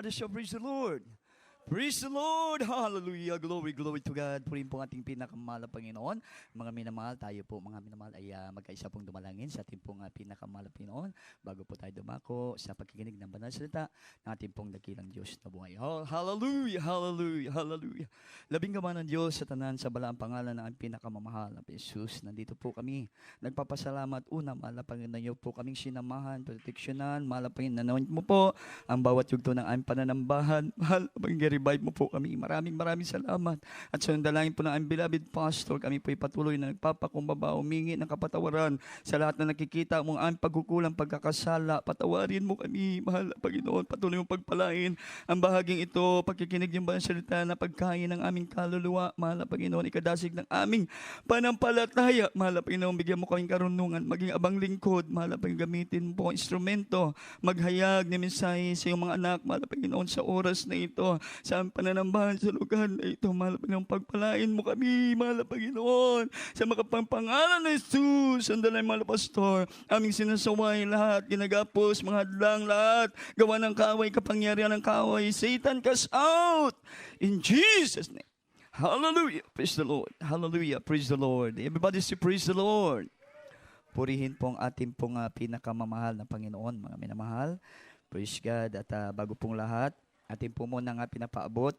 Everybody shall praise the Lord. Praise the Lord! Hallelujah! Glory, glory to God. Purihin po ang ating pinakamahal na Panginoon. Mga minamahal, tayo po mga minamahal ay magkaisa pong dumalangin sa ating pong pinakamahal na Panginoon bago po tayo dumako sa pagkikinig ng banal na salita ng ating pong dakilang Diyos na buhay. Oh, hallelujah! Hallelujah! Hallelujah! Labing gawa ng Diyos sa tanan sa balaang pangalan ng ang pinakamamahal na Jesus. Nandito po kami. Nagpapasalamat una, mahal na Panginoon niyo po kaming sinamahan, proteksyonan, mahal na Panginoon. Nanawin mo po ang bawat yugto ng aming pananambahan. Mahal na Panginoon, revive mo po kami. Maraming salamat. At sa dalangin po ng aming beloved pastor, kami po patuloy na nagpapakumbaba, humingi ng kapatawaran sa lahat na nakikita mong aming pagkukulang, pagkakasala. Patawarin mo kami, mahal na Panginoon. Patuloy mong pagpalain ang bahaging ito, pagkikinig yung banal salita na pagkain ng aming kaluluwa, mahal na Panginoon, ikadasig ng aming panampalataya. Mahal na Panginoon, bigyan mo kaming karunungan, maging abang lingkod, mahal na Panginoon, gamitin po ang instrumento, maghayag ng mensahe sa iyong mga anak, mahal na Panginoon, sa oras na ito, sa aming pananambahan sa lugar na ito, mahal na Panginoon, pagpalain mo kami, mahal na Panginoon, sa makapangalan ng Jesus, ang dalay, mahal na Pastor, aming sinasaway lahat, ginagapos, mga hadlang lahat, gawa ng kaaway, kapangyarihan ng kaaway, Satan, cast out, in Jesus' name. Hallelujah, praise the Lord, hallelujah, praise the Lord. Everybody say praise the Lord. Purihin pong ating pong pinakamamahal na Panginoon, mga minamahal. Praise God. At bago pong lahat, atin po muna nga pinapaabot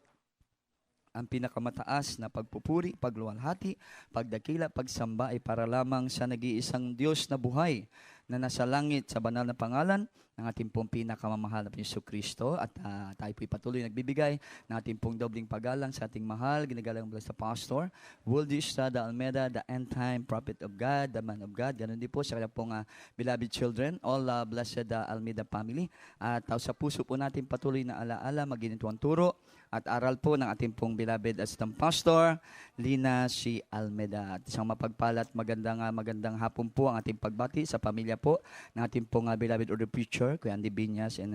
ang pinakamataas na pagpupuri, pagluwalhati, pagdakila, pagsamba ay para lamang sa nag-iisang Diyos na buhay na nasa langit sa banal na pangalan ng ating pong pinakamamahal na Jesucristo. At tayo po'y patuloy nagbibigay ng ating pong dobling paggalang sa ating mahal, ginagalang blessed Pastor Woldy Estrada Almeida, the end-time prophet of God, the man of God. Ganon din po sa kanyang pong beloved children, all blessed Almeida family. At sa puso po natin patuloy na alaala, maginito ang turo at aral po ng ating pong beloved assistant pastor, Lina C. Almeida. At isang mapagpalat, magandang hapon po ang ating pagbati sa pamilya po ng ating pong beloved order preacher, Kuya Andy Binyas, and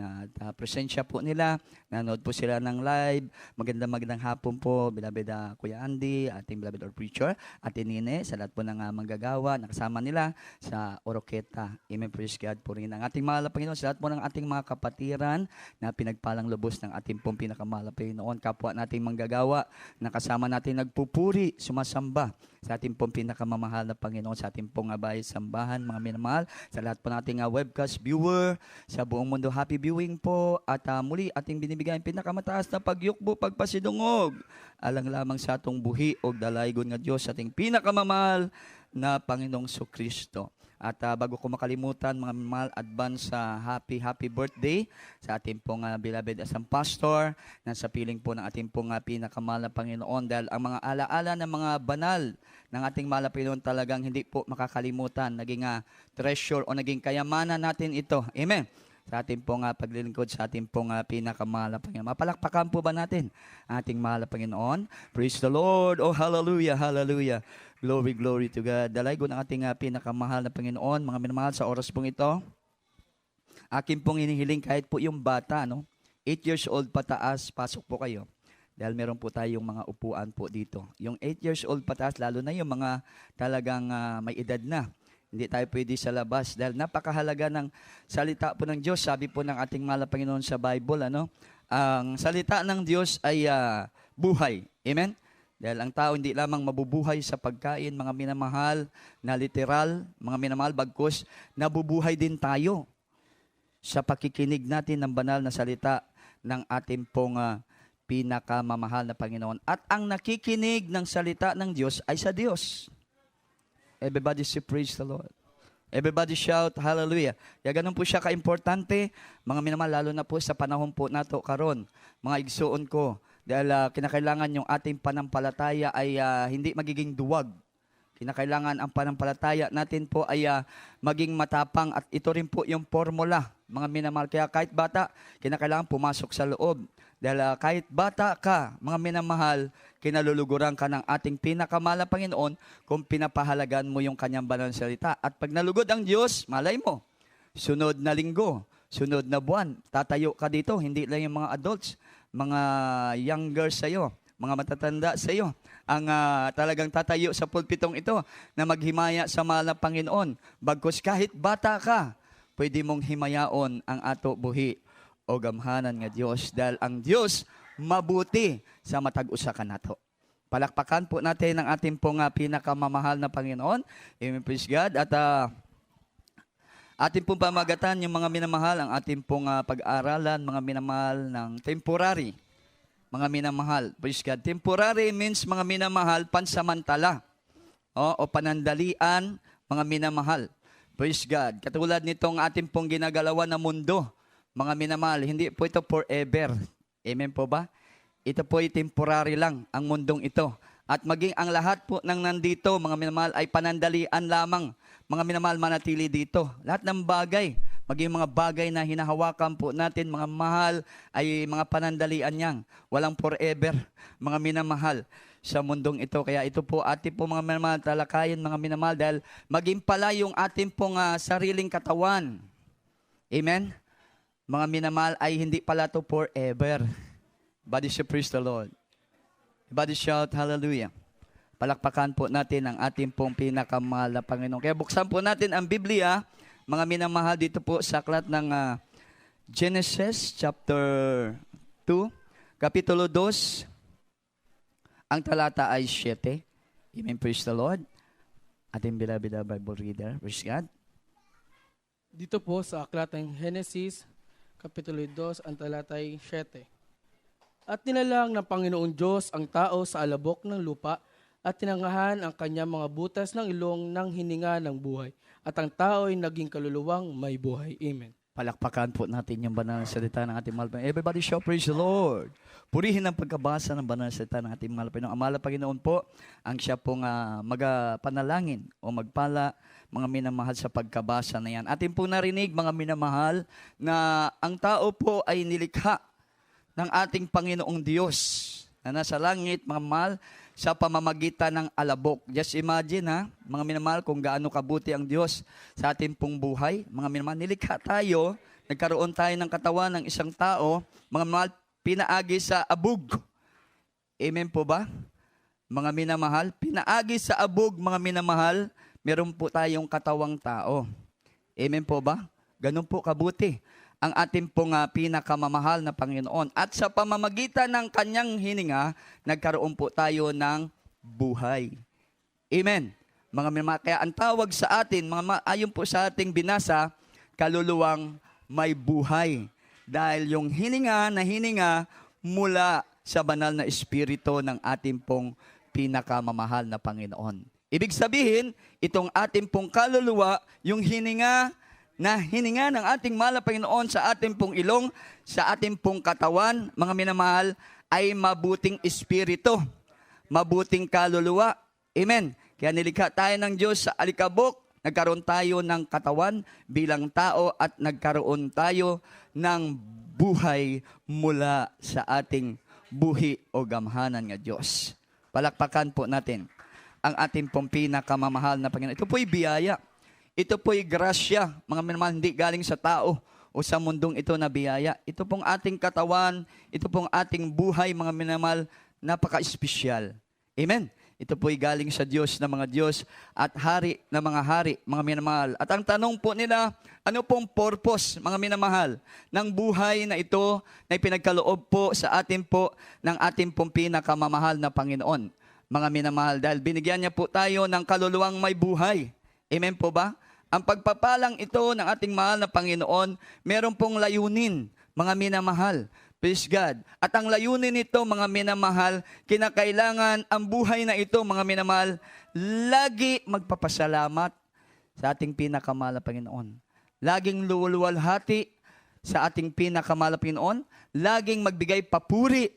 presensya po nila. Nanood po sila ng live. Magandang hapon po, beloved Kuya Andy, ating beloved order preacher, Ate Nine, sa lahat po ng manggagawa, nakasama nila sa Oroqueta. Amen, praise God po rin ang ating mahal na Panginoon, sa lahat po ng ating mga kapatiran na pinagpalang lubos ng ating pong pinakamahal na Panginoon, kapwa nating manggagawa, nakasama natin nagpupuri, sumasamba sa ating pong pinakamamahal na Panginoon, sa ating pong bahay sambahan, mga minamahal, sa lahat po nating webcast viewer, sa buong mundo, happy viewing po. At muli ating binibigay ang pinakamataas na pagyukbo, pagpasidungog, alang lamang sa atong buhi o dalaygon nga Diyos, sa ating pinakamamahal na Panginoong Kristo. At bago ko makalimutan, mga mahal, advance happy birthday sa ating pong beloved asang pastor, na sa piling po ng ating pong pinakamahal na Panginoon, dahil ang mga alaala ng mga banal ng ating mahal na Panginoon talagang hindi po makakalimutan. Naging treasure o naging kayamanan natin ito. Amen. Sa ating pong paglilingkod sa ating pong pinakamahal na Panginoon. Mapalakpakan po ba natin ating mahal na Panginoon? Praise the Lord. Oh, hallelujah, hallelujah. Glory, glory to God. Dalaygo ng ating pinakamahal na Panginoon, mga minamahal, sa oras pong ito, akin pong hinihiling kahit po yung bata, 8 years old pataas, pasok po kayo. Dahil meron po tayong mga upuan po dito. Yung 8 years old pataas, lalo na yung mga talagang may edad na. Hindi tayo pwede sa labas dahil napakahalaga ng salita po ng Diyos. Sabi po ng ating mahal na Panginoon sa Bible, ang salita ng Diyos ay buhay. Amen? Dahil ang tao hindi lamang mabubuhay sa pagkain, mga minamahal, na literal, mga minamahal, bagkus, nabubuhay din tayo sa pakikinig natin ng banal na salita ng ating pong pinakamamahal na Panginoon. At ang nakikinig ng salita ng Diyos ay sa Diyos. Everybody say praise the Lord. Everybody shout hallelujah. Kaya ganun po siya kaimportante, mga minamahal, lalo na po sa panahon po nato karon, mga igsuon ko. Dahil kinakailangan yung ating panampalataya ay hindi magiging duwag. Kinakailangan ang panampalataya natin po ay maging matapang, at ito rin po yung formula, mga minamahal. Kaya kahit bata, kinakailangan pumasok sa loob. Dahil kahit bata ka, mga minamahal, kinaluluguran ka ng ating pinakamahal na Panginoon kung pinapahalagan mo yung kanyang banal na salita. At pag nalugod ang Diyos, malay mo, sunod na linggo, sunod na buwan, tatayo ka dito, hindi lang yung mga adults, mga younger sa'yo, mga matatanda sa'yo, ang talagang tatayo sa pulpitong ito na maghimaya sa mahal na Panginoon. Bagkus kahit bata ka, pwede mong himayaon ang ato buhi o gamhanan nga Dios dahil ang Dios mabuti sa matag usa ka nato. Palakpakan po natin ang ating pong pinakamamahal na Panginoon. Amen, praise God. At ating pong pamagatan yung mga minamahal, ang ating pong pag-aaralan, mga minamahal ng temporary. Mga minamahal, praise God. Temporary means mga minamahal, pansamantala. O panandalian, mga minamahal. Praise God. Katulad nitong ating pong ginagalawan na mundo, mga minamahal, hindi po ito forever. Amen po ba? Ito po ay temporary lang, ang mundong ito. At maging ang lahat po ng nandito, mga minamahal, ay panandalian lamang. Mga minamahal, manatili dito. Lahat ng bagay, maging mga bagay na hinahawakan po natin, mga mahal, ay mga panandalian niyang. Walang forever, mga minamahal, sa mundong ito. Kaya ito po, ating po mga minamahal, talakayin, mga minamahal, dahil maging pala yung ating pong sariling katawan. Amen? Mga minamahal, ay hindi pala to forever. Body shout, praise the Lord. Body shout, hallelujah. Palakpakan po natin ang ating pong pinakamahal na Panginoon. Kaya buksan po natin ang Biblia, mga minamahal, dito po sa aklat ng Genesis chapter 2, kapitulo 2, ang talata ay 7. Amen, praise the Lord. Ating beloved Bible reader, praise God. Dito po sa aklat ng Genesis, kapitulo 2, ang talata ay 7. At tinalang ng Panginoong Diyos ang tao sa alabok ng lupa at tinangahan ang kanyang mga butas ng ilong ng hininga ng buhay. At ang tao ay naging kaluluwang may buhay. Amen. Palakpakan po natin yung banal na salita ng ating mahal Panginoon. Everybody shout, praise the Lord. Purihin ang pagkabasa ng banal na salita ng ating mahal Panginoon. Ang mahal na Panginoon po, ang siya pong magapanalangin o magpala, mga minamahal, sa pagkabasa na yan. Atin po narinig, mga minamahal, na ang tao po ay nilikha ng ating Panginoong Diyos na nasa langit, mga mahal, sa pamamagitan ng alabok. Just imagine, mga minamahal, kung gaano kabuti ang Diyos sa ating pong buhay. Mga minamahal, nilikha tayo, nagkaroon tayo ng katawan ng isang tao, mga minamahal, pinaagi sa abog. Amen po ba? Mga minamahal, pinaagi sa abog, mga minamahal, meron po tayong katawang tao. Amen po ba? Ganun po kabuti ang ating pong pinakamamahal na Panginoon. At sa pamamagitan ng kanyang hininga, nagkaroon po tayo ng buhay. Amen. Mga minamahal, kaya ang tawag sa atin, ayon po sa ating binasa, kaluluwang may buhay. Dahil yung hininga na hininga mula sa banal na espiritu ng ating pong pinakamamahal na Panginoon. Ibig sabihin, itong ating pong kaluluwa, yung hininga na hininga ng ating mahal na Panginoon sa ating pong ilong, sa ating pong katawan, mga minamahal, ay mabuting espiritu, mabuting kaluluwa. Amen. Kaya nilikha tayo ng Diyos sa alikabok, nagkaroon tayo ng katawan bilang tao at nagkaroon tayo ng buhay mula sa ating buhi o gamhanan nga Diyos. Palakpakan po natin ang ating pong pinakamamahal na Panginoon. Ito po'y biyaya. Ito po'y grasya, mga minamahal, hindi galing sa tao o sa mundong ito na biyaya. Ito pong ating katawan, ito pong ating buhay, mga minamahal, napaka-espesyal. Amen. Ito po'y galing sa Diyos na mga Diyos at hari na mga hari, mga minamahal. At ang tanong po nila, ano pong purpose, mga minamahal, ng buhay na ito na ipinagkaloob po sa atin po ng ating pong pinakamamahal na Panginoon. Mga minamahal, dahil binigyan niya po tayo ng kaluluwang may buhay. Amen po ba? Ang pagpapalang ito ng ating mahal na Panginoon, meron pong layunin, mga minamahal. Praise God. At ang layunin nito, mga minamahal, kinakailangan ang buhay na ito, mga minamahal, lagi magpapasalamat sa ating pinakamahal na Panginoon. Laging luwalhati sa ating pinakamahal na Panginoon. Laging magbigay papuri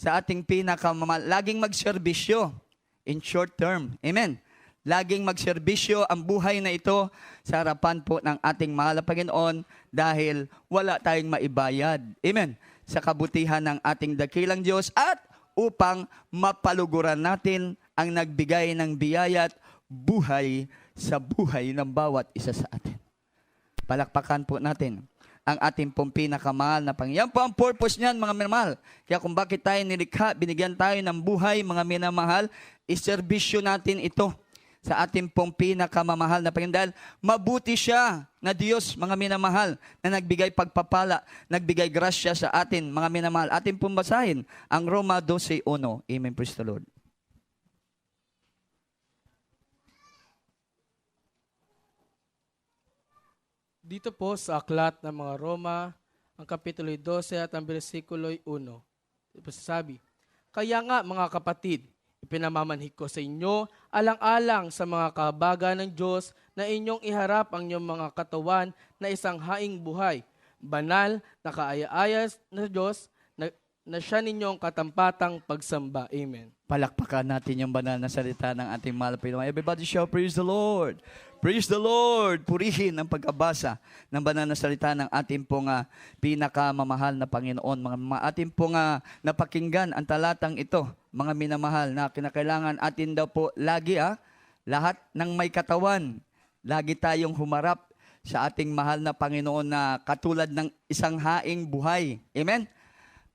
sa ating pinakamahal. Laging magserbisyo in short term. Amen. Laging magserbisyo ang buhay na ito sa harapan po ng ating mahal na Panginoon dahil wala tayong maibayad. Amen. Sa kabutihan ng ating dakilang Diyos at upang mapaluguran natin ang nagbigay ng biyaya at buhay sa buhay ng bawat isa sa atin. Palakpakan po natin ang ating pong pinakamahal na Panginoon. Yan po ang purpose niyan, mga minamahal. Kaya kung bakit tayo nilikha, binigyan tayo ng buhay, mga minamahal, iserbisyo natin ito sa ating pong pinakamamahal na Panginoon. Dahil mabuti siya na Diyos, mga minamahal, na nagbigay pagpapala, nagbigay grasya sa atin, mga minamahal. Atin pong basahin ang Roma 12:1. Amen. Praise the Lord. Dito po sa aklat ng mga Roma, ang kapitulo 12 at ang versikulo 1. Ito sabi, kaya nga mga kapatid, ipinamamanhik ko sa inyo, alang-alang sa mga kahabagan ng Diyos na inyong iharap ang inyong mga katawan na isang haing buhay, banal, nakaaya-ayas na Diyos, na siya ninyong katampatang pagsamba. Amen. Palakpakan natin yung banal na salita ng ating mahal na Panginoon. Everybody shout, praise the Lord. Praise the Lord. Purihin ang pagkabasa ng banal na salita ng ating pong pinakamamahal na Panginoon. Mga ating pong napakinggan ang talatang ito, mga minamahal, na kinakailangan atin daw po lagi, lahat ng may katawan, lagi tayong humarap sa ating mahal na Panginoon na katulad ng isang haing buhay. Amen?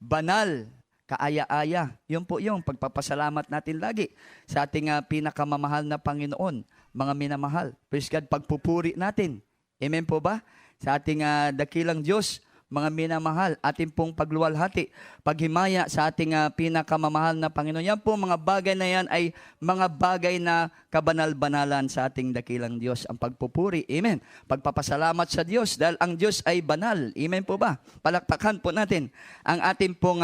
Banal, kaaya-aya. Yun po yung pagpapasalamat natin lagi sa ating pinakamamahal na Panginoon, mga minamahal. Praise God, pagpupuri natin. Amen po ba? Sa ating dakilang Diyos, mga minamahal, ating pong pagluwalhati, paghimaya sa ating pinakamamahal na Panginoon. Yan po, mga bagay na yan ay mga bagay na kabanal-banalan sa ating dakilang Diyos. Ang pagpupuri, amen. Pagpapasalamat sa Diyos dahil ang Diyos ay banal. Amen po ba? Palakpakan po natin ang ating pong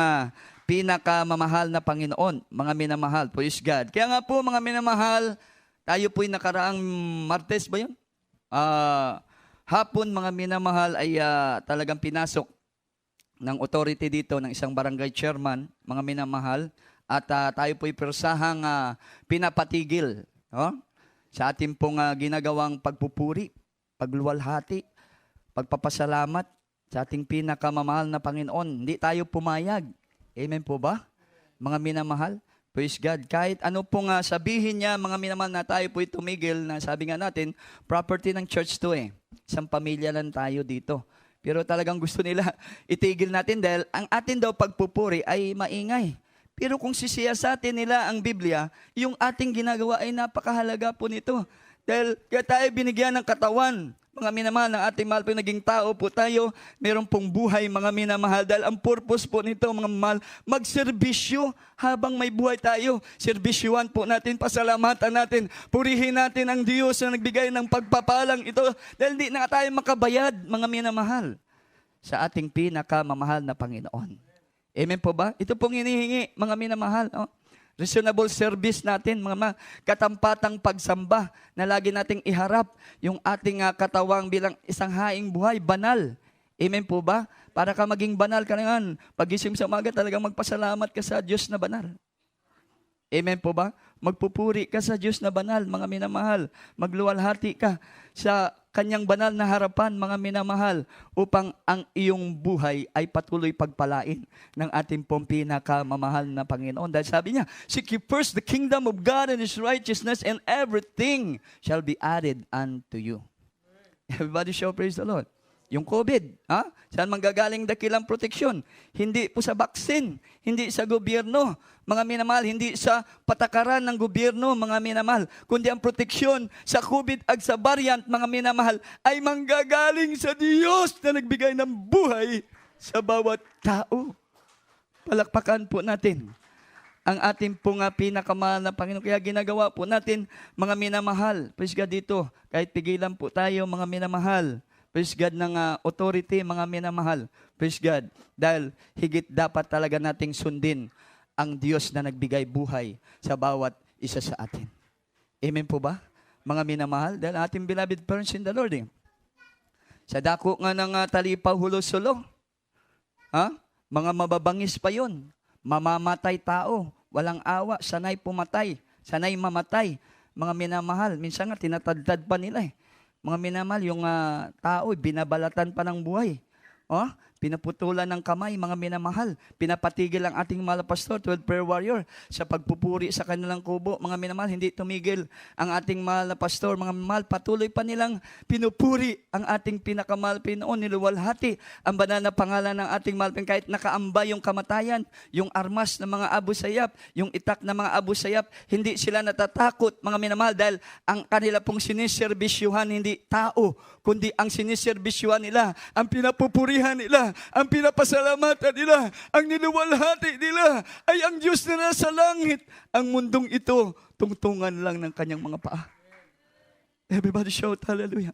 pinakamamahal na Panginoon, mga minamahal. Praise God. Kaya nga po, mga minamahal, tayo po'y nakaraang Martes ba yun? Hapon, mga minamahal, ay talagang pinasok ng authority dito ng isang barangay chairman, mga minamahal, at tayo po'y persahang pinapatigil sa ating pong ginagawang pagpupuri, pagluwalhati, pagpapasalamat sa ating pinakamamahal na Panginoon. Hindi tayo pumayag. Amen po ba? Mga minamahal, praise God. Kahit ano pong sabihin niya, mga minamahal, na tayo po'y tumigil, na sabi nga natin, property ng church to Isang pamilya lang tayo dito. Pero talagang gusto nila itigil natin dahil ang atin daw pagpupuri ay maingay. Pero kung sisiyasatin nila ang Biblia, yung ating ginagawa ay napakahalaga po nito. Dahil kaya tayo binigyan ng katawan, mga minamahal, ng ating mahal po naging tao po tayo, meron pong buhay, mga minamahal. Dahil ang purpose po nito, mga mahal, magserbisyo habang may buhay tayo. Serbisyuan po natin, pasalamatan natin, purihin natin ang Diyos na nagbigay ng pagpapalang ito. Dahil di na tayo makabayad, mga minamahal, sa ating pinakamamahal na Panginoon. Amen po ba? Ito pong hinihingi, mga minamahal. Reasonable service natin, mga katampatang pagsamba na lagi nating iharap yung ating katawang bilang isang haing buhay, banal. Amen po ba? Para ka maging banal ka naman, pag-isip sa umaga, talagang magpasalamat ka sa Diyos na banal. Amen po ba? Magpupuri ka sa Diyos na banal, mga minamahal. Magluwalhati ka sa Kanyang banal na harapan, mga minamahal, upang ang iyong buhay ay patuloy pagpalain ng ating pong pinakamamahal na Panginoon. Dahil sabi niya, seek ye first the kingdom of God and His righteousness, and everything shall be added unto you. Everybody show praise the Lord. Yung COVID, saan manggagaling dakilang proteksyon? Hindi po sa vaccine, hindi sa gobyerno, mga minamahal, hindi sa patakaran ng gobyerno, mga minamahal, kundi ang proteksyon sa COVID at sa variant, mga minamahal, ay manggagaling sa Diyos na nagbigay ng buhay sa bawat tao. Palakpakan po natin ang ating pong pinakamahal na Panginoon. Kaya ginagawa po natin, mga minamahal, praise God dito, kahit pigilan po tayo, mga minamahal, praise God ng authority, mga minamahal. Praise God. Dahil higit dapat talaga nating sundin ang Diyos na nagbigay buhay sa bawat isa sa atin. Amen po ba? Mga minamahal, dahil ating beloved parents in the Lord. Sa dako nga ng talipaw hulo-sulo, mga mababangis pa yun. Mamamatay tao, walang awa, sanay pumatay, sanay mamatay. Mga minamahal, minsan nga tinatadtad pa nila Mga minamahal, yung tao, binabalatan pa ng buhay. pinaputulan ng kamay, mga minamahal. Pinapatigil ang ating mahal na pastor, 12 prayer warrior, sa pagpupuri sa kanilang kubo. Mga minamahal, hindi tumigil ang ating mahal na pastor. Mga minamahal, patuloy pa nilang pinupuri ang ating pinakamahal Pinoon. Niluwalhati ang banal na pangalan ng ating mahal Pinoon. Kahit nakaambay yung kamatayan, yung armas ng mga Abu Sayyaf, yung itak ng mga Abu Sayyaf, hindi sila natatakot, mga minamahal, dahil ang kanila pong siniserbisyuhan hindi tao, kundi ang siniserbisyuhan nila, ang pinapupurihan nila, ang pinapasalamatan nila, ang niluwalhati nila ay ang Diyos na nasa langit. Ang mundong ito, tungtungan lang ng kanyang mga paa. Everybody shout hallelujah.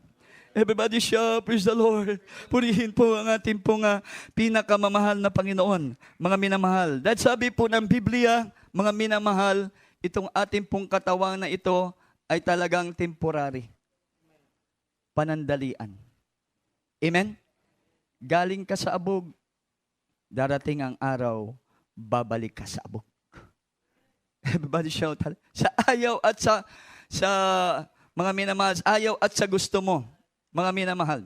Everybody shout praise the Lord. Purihin po ang ating pong pinakamamahal na Panginoon, mga minamahal. Dahil sabi po ng Biblia, mga minamahal, itong ating pong katawan na ito ay talagang temporary. Panandalian. Amen? Galing ka sa abog, darating ang araw, babalik ka sa abog. Everybody shout. Sa ayaw at sa mga minamahal, sa ayaw at sa gusto mo, mga minamahal,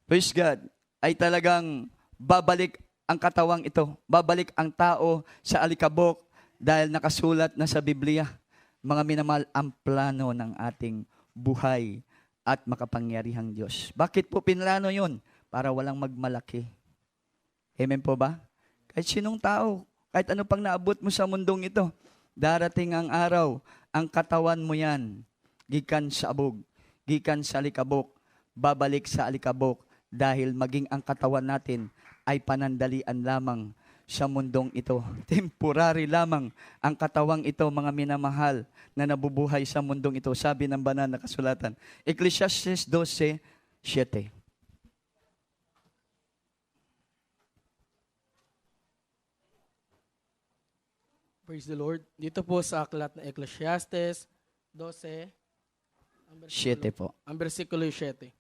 praise God, ay talagang babalik ang katawang ito, babalik ang tao sa alikabok dahil nakasulat na sa Biblia, mga minamahal, ang plano ng ating buhay at makapangyarihang Diyos. Bakit po pinlano yun? Para walang magmalaki. Amen po ba? Kahit sinong tao, kahit ano pang naabot mo sa mundong ito, darating ang araw, ang katawan mo yan, gikan sa abog, gikan sa alikabok, babalik sa alikabok, dahil maging ang katawan natin ay panandalian lamang sa mundong ito. Temporary lamang ang katawang ito, mga minamahal, na nabubuhay sa mundong ito. Sabi ng banal na kasulatan, Ecclesiastes 12:7. Praise the Lord. Dito po sa aklat ng Ecclesiastes 12, 7 po. ang versikulo 7.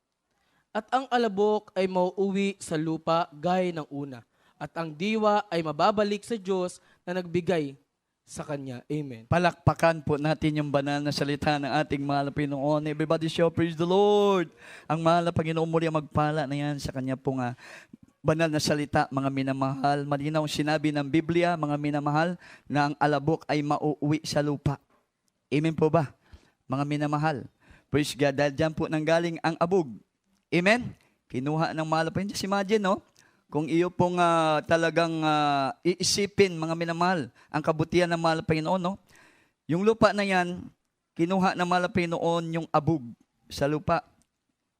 At ang alabok ay mauuwi sa lupa gaya ng una, at ang diwa ay mababalik sa Diyos na nagbigay sa Kanya. Amen. Palakpakan po natin yung banal na salita ng ating mahal na Pinoon. Everybody shout praise the Lord. Ang mahal na Panginoon muli ang magpala na yan sa Kanya pong banal na salita, mga minamahal. Malinaw sinabi ng Biblia, mga minamahal, na ang alabok ay mauuwi sa lupa. Amen po ba? Mga minamahal. Praise God. Dahil dyan po nanggaling ang abog. Amen? Kinuha ng mahal pa. Just imagine, no? Kung iyo pong talagang iisipin, mga minamahal, ang kabutihan ng mahal Panginoon, no? Yung lupa na yan, kinuha ng mahal Panginoon yung abog sa lupa.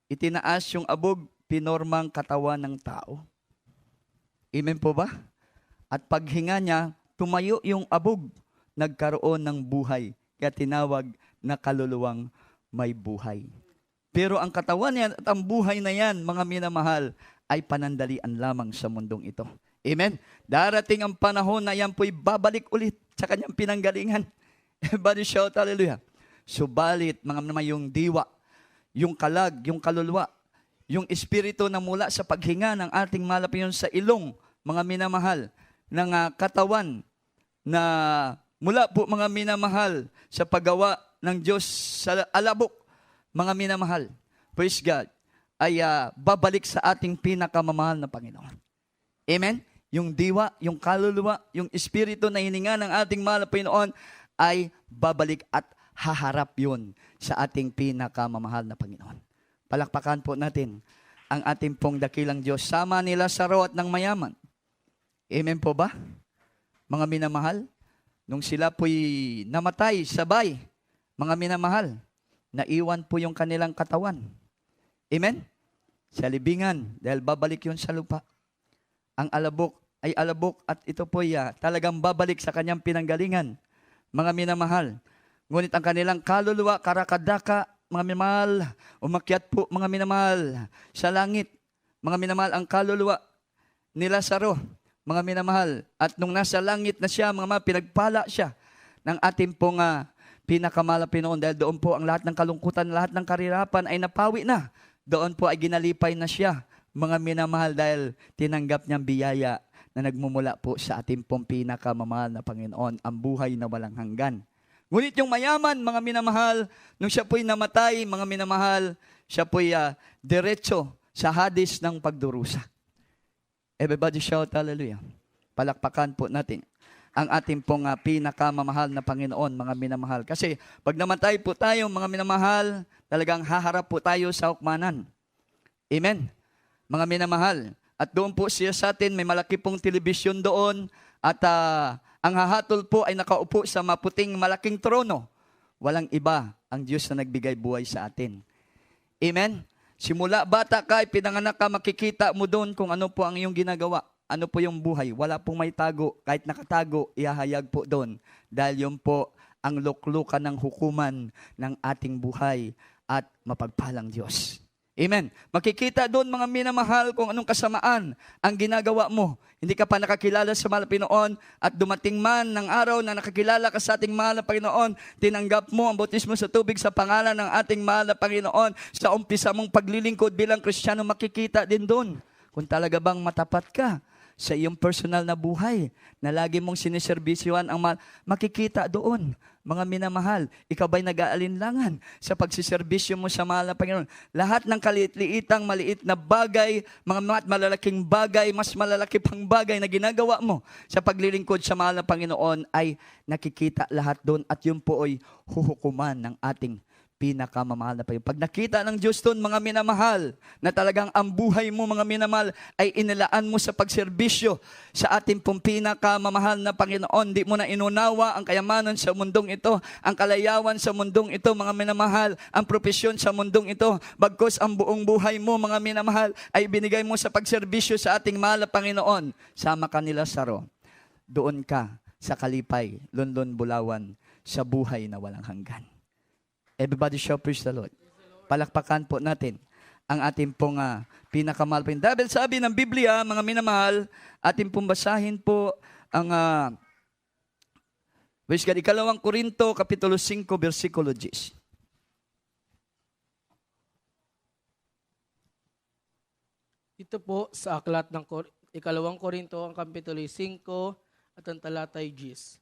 Itinaas yung abog, pinormang katawan ng tao. Amen po ba? At paghinga niya, tumayo yung abog, nagkaroon ng buhay. Kaya tinawag na kaluluwang may buhay. Pero ang katawan niya at ang buhay na yan, mga minamahal, ay panandalian lamang sa mundong ito. Amen? Darating ang panahon na yan po'y babalik ulit sa kanyang pinanggalingan. Everybody shout hallelujah. Subalit, mga minamahal, yung diwa, yung kalag, yung kaluluwa, yung espiritu na mula sa paghinga ng ating malapiyon sa ilong, mga minamahal, ng katawan na mula po, mga minamahal, sa paggawa ng Diyos sa alabok, mga minamahal, praise God, ay babalik sa ating pinakamamahal na Panginoon. Amen? Yung diwa, yung kaluluwa, yung espiritu na hininga ng ating mahal na Panginoon ay babalik at haharap yun sa ating pinakamamahal na Panginoon. Palakpakan po natin ang ating pong dakilang Diyos. Sama nila sa rawat ng mayaman. Amen po ba? Mga minamahal, nung sila po'y namatay, sabay, mga minamahal, naiwan po yung kanilang katawan. Amen? Sa libingan, dahil babalik yun sa lupa. Ang alabok ay alabok at ito po'y talagang babalik sa kanyang pinanggalingan. Mga minamahal, ngunit ang kanilang kaluluwa, karakadaka, mga minamahal, umakyat po, mga minamahal, sa langit. Mga minamahal, ang kaluluwa ni Lazaro, mga minamahal. At nung nasa langit na siya, mga minamahal, pinagpala siya ng ating pong pinakamahal na Pinoon. Dahil doon po ang lahat ng kalungkutan, lahat ng karirapan ay napawi na. Doon po ay ginalipay na siya, mga minamahal, dahil tinanggap niyang biyaya na nagmumula po sa ating pong pinakamamahal na Panginoon, ang buhay na walang hanggan. Ngunit yung mayaman, mga minamahal, nung siya po'y namatay, mga minamahal, siya po'y diretso sa hadis ng pagdurusa. Everybody shout hallelujah. Palakpakan po natin ang ating pong pinakamamahal na Panginoon, mga minamahal. Kasi pag namatay po tayo, mga minamahal, talagang haharap po tayo sa hukmanan. Amen. Mga minamahal. At doon po siya sa atin, may malaki pong telebisyon doon. At ang hahatol po ay nakaupo sa maputing malaking trono. Walang iba ang Diyos na nagbigay buhay sa atin. Amen. Simula bata ka, pinanganak ka, makikita mo doon kung ano po ang iyong ginagawa. Ano po yung buhay? Wala pong may tago. Kahit nakatago, ihahayag po doon. Dahil yun po ang luklukan ng hukuman ng ating buhay at mapagpalang Diyos. Amen. Makikita doon mga minamahal kung anong kasamaan ang ginagawa mo. Hindi ka pa nakakilala sa mahal na Panginoon at dumating man ng araw na nakakilala ka sa ating mahal na Panginoon, tinanggap mo ang bautismo sa tubig sa pangalan ng ating mahal na Panginoon. Sa umpisa mong paglilingkod bilang Kristiyano, makikita din doon kung talaga bang matapat ka sa iyong personal na buhay na lagi mong siniservisyohan ang makikita doon. Mga minamahal, ikaw ba'y nag-aalinlangan sa pagsiservisyo mo sa mahal na Panginoon? Lahat ng kaliit-liitang maliit na bagay, mga malalaking bagay, mas malalaki pang bagay na ginagawa mo sa paglilingkod sa mahal na Panginoon ay nakikita lahat doon at yun po ay huhukuman ng ating pinakamamahal na Panginoon. Pag nakita ng Diyos doon, mga minamahal, na talagang ang buhay mo, mga minamahal, ay inilaan mo sa pagserbisyo sa ating pong pinakamamahal na Panginoon. Di mo na inunawa ang kayamanan sa mundong ito, ang kalayawan sa mundong ito, mga minamahal, ang propesyon sa mundong ito. Bagkus ang buong buhay mo, mga minamahal, ay binigay mo sa pagserbisyo sa ating mahal na Panginoon. Sama ka nila Saro. Doon ka sa kalipay, London, Bulawan, sa buhay na walang hanggan. Everybody shout praise the Lord. Palakpakan po natin ang ating pong pinakamahal. Dahil sabi ng Biblia, mga minamahal, ating pong basahin po ang Ikalawang Korinto, Kapitulo 5, versikulo 10. Ito po sa aklat ng Ikalawang Korinto, ang Kapitulo 5 at ang talatay 10.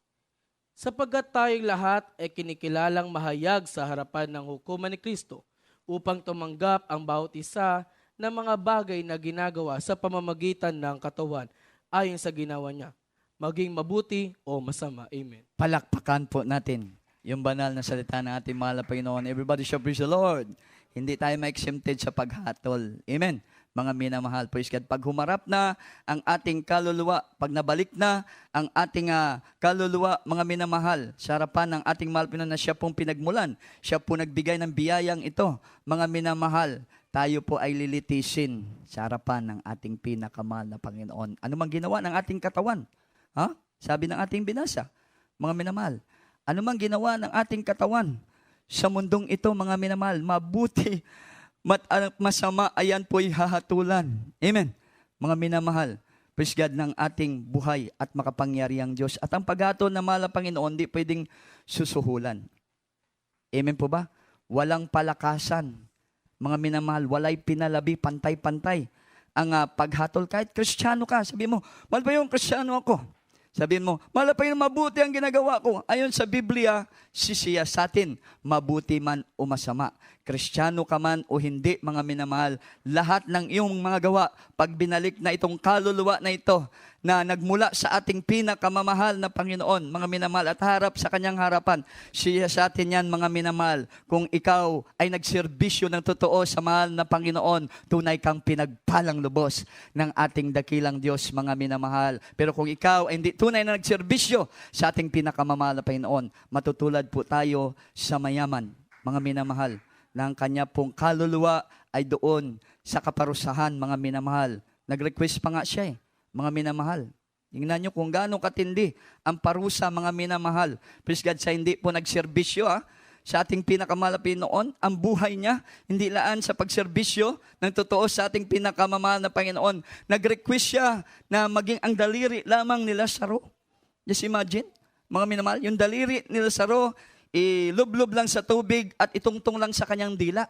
Sapagkat tayong lahat ay kinikilalang mahayag sa harapan ng hukuman ni Kristo upang tumanggap ang bawat isa ng mga bagay na ginagawa sa pamamagitan ng katawan ayon sa ginawa niya, maging mabuti o masama. Amen. Palakpakan po natin yung banal na salita ng ating mahal na Panginoon. Everybody shout praise the Lord. Hindi tayo ma-exempted sa paghatol. Amen. Mga minamahal, praise God. Pag humarap na ang ating kaluluwa, pag nabalik na ang ating kaluluwa, mga minamahal, sa harapan ng ating mahal Panginoon na siya pong pinagmulan, siya po nagbigay ng biyayang ito, mga minamahal, tayo po ay lilitisin sa harapan ng ating pinakamahal na Panginoon. Ano mang ginawa ng ating katawan? Sabi ng ating binasa, mga minamahal, ano mang ginawa ng ating katawan sa mundong ito, mga minamahal, mabuti, masama, ayan po'y hahatulan. Amen. Mga minamahal, praise God ng ating buhay at makapangyarihang Diyos. At ang paghatol na mahal na Panginoon, di pwedeng susuhulan. Amen po ba? Walang palakasan. Mga minamahal, walay pinalabi, pantay-pantay. Ang paghatol, kahit Kristiyano ka, sabi mo, mahal pa yung Kristiyano ako. Sabihin mo, mahal pa yung mabuti ang ginagawa ko. Ayon sa Biblia, sisiya sa atin, mabuti man o masama. Kristiyano ka man o hindi, mga minamahal, lahat ng iyong mga gawa, pag binalik na itong kaluluwa na ito, na nagmula sa ating pinakamamahal na Panginoon, mga minamahal, at harap sa kanyang harapan, siya sa atin yan, mga minamahal. Kung ikaw ay nagserbisyo ng totoo sa mahal na Panginoon, tunay kang pinagpalang lubos ng ating dakilang Diyos, mga minamahal. Pero kung ikaw ay hindi tunay na nagserbisyo sa ating pinakamamahal na Panginoon, matutulad po tayo sa mayaman, mga minamahal, na ang kanya pong kaluluwa ay doon sa kaparusahan, mga minamahal. Nag-request pa nga siya mga minamahal. Tingnan nyo kung gaano katindi ang parusa, mga minamahal. Praise God, sa hindi po nagserbisyo sa ating pinakamahal na Panginoon, ang buhay niya, hindi laan sa pagserbisyo ng totoo sa ating pinakamamahal na Panginoon. Nag-request siya na maging ang daliri lamang nila Saro. Just imagine, mga minamahal, yung daliri nila Saro, ilublob lang sa tubig at itungtong lang sa kanyang dila.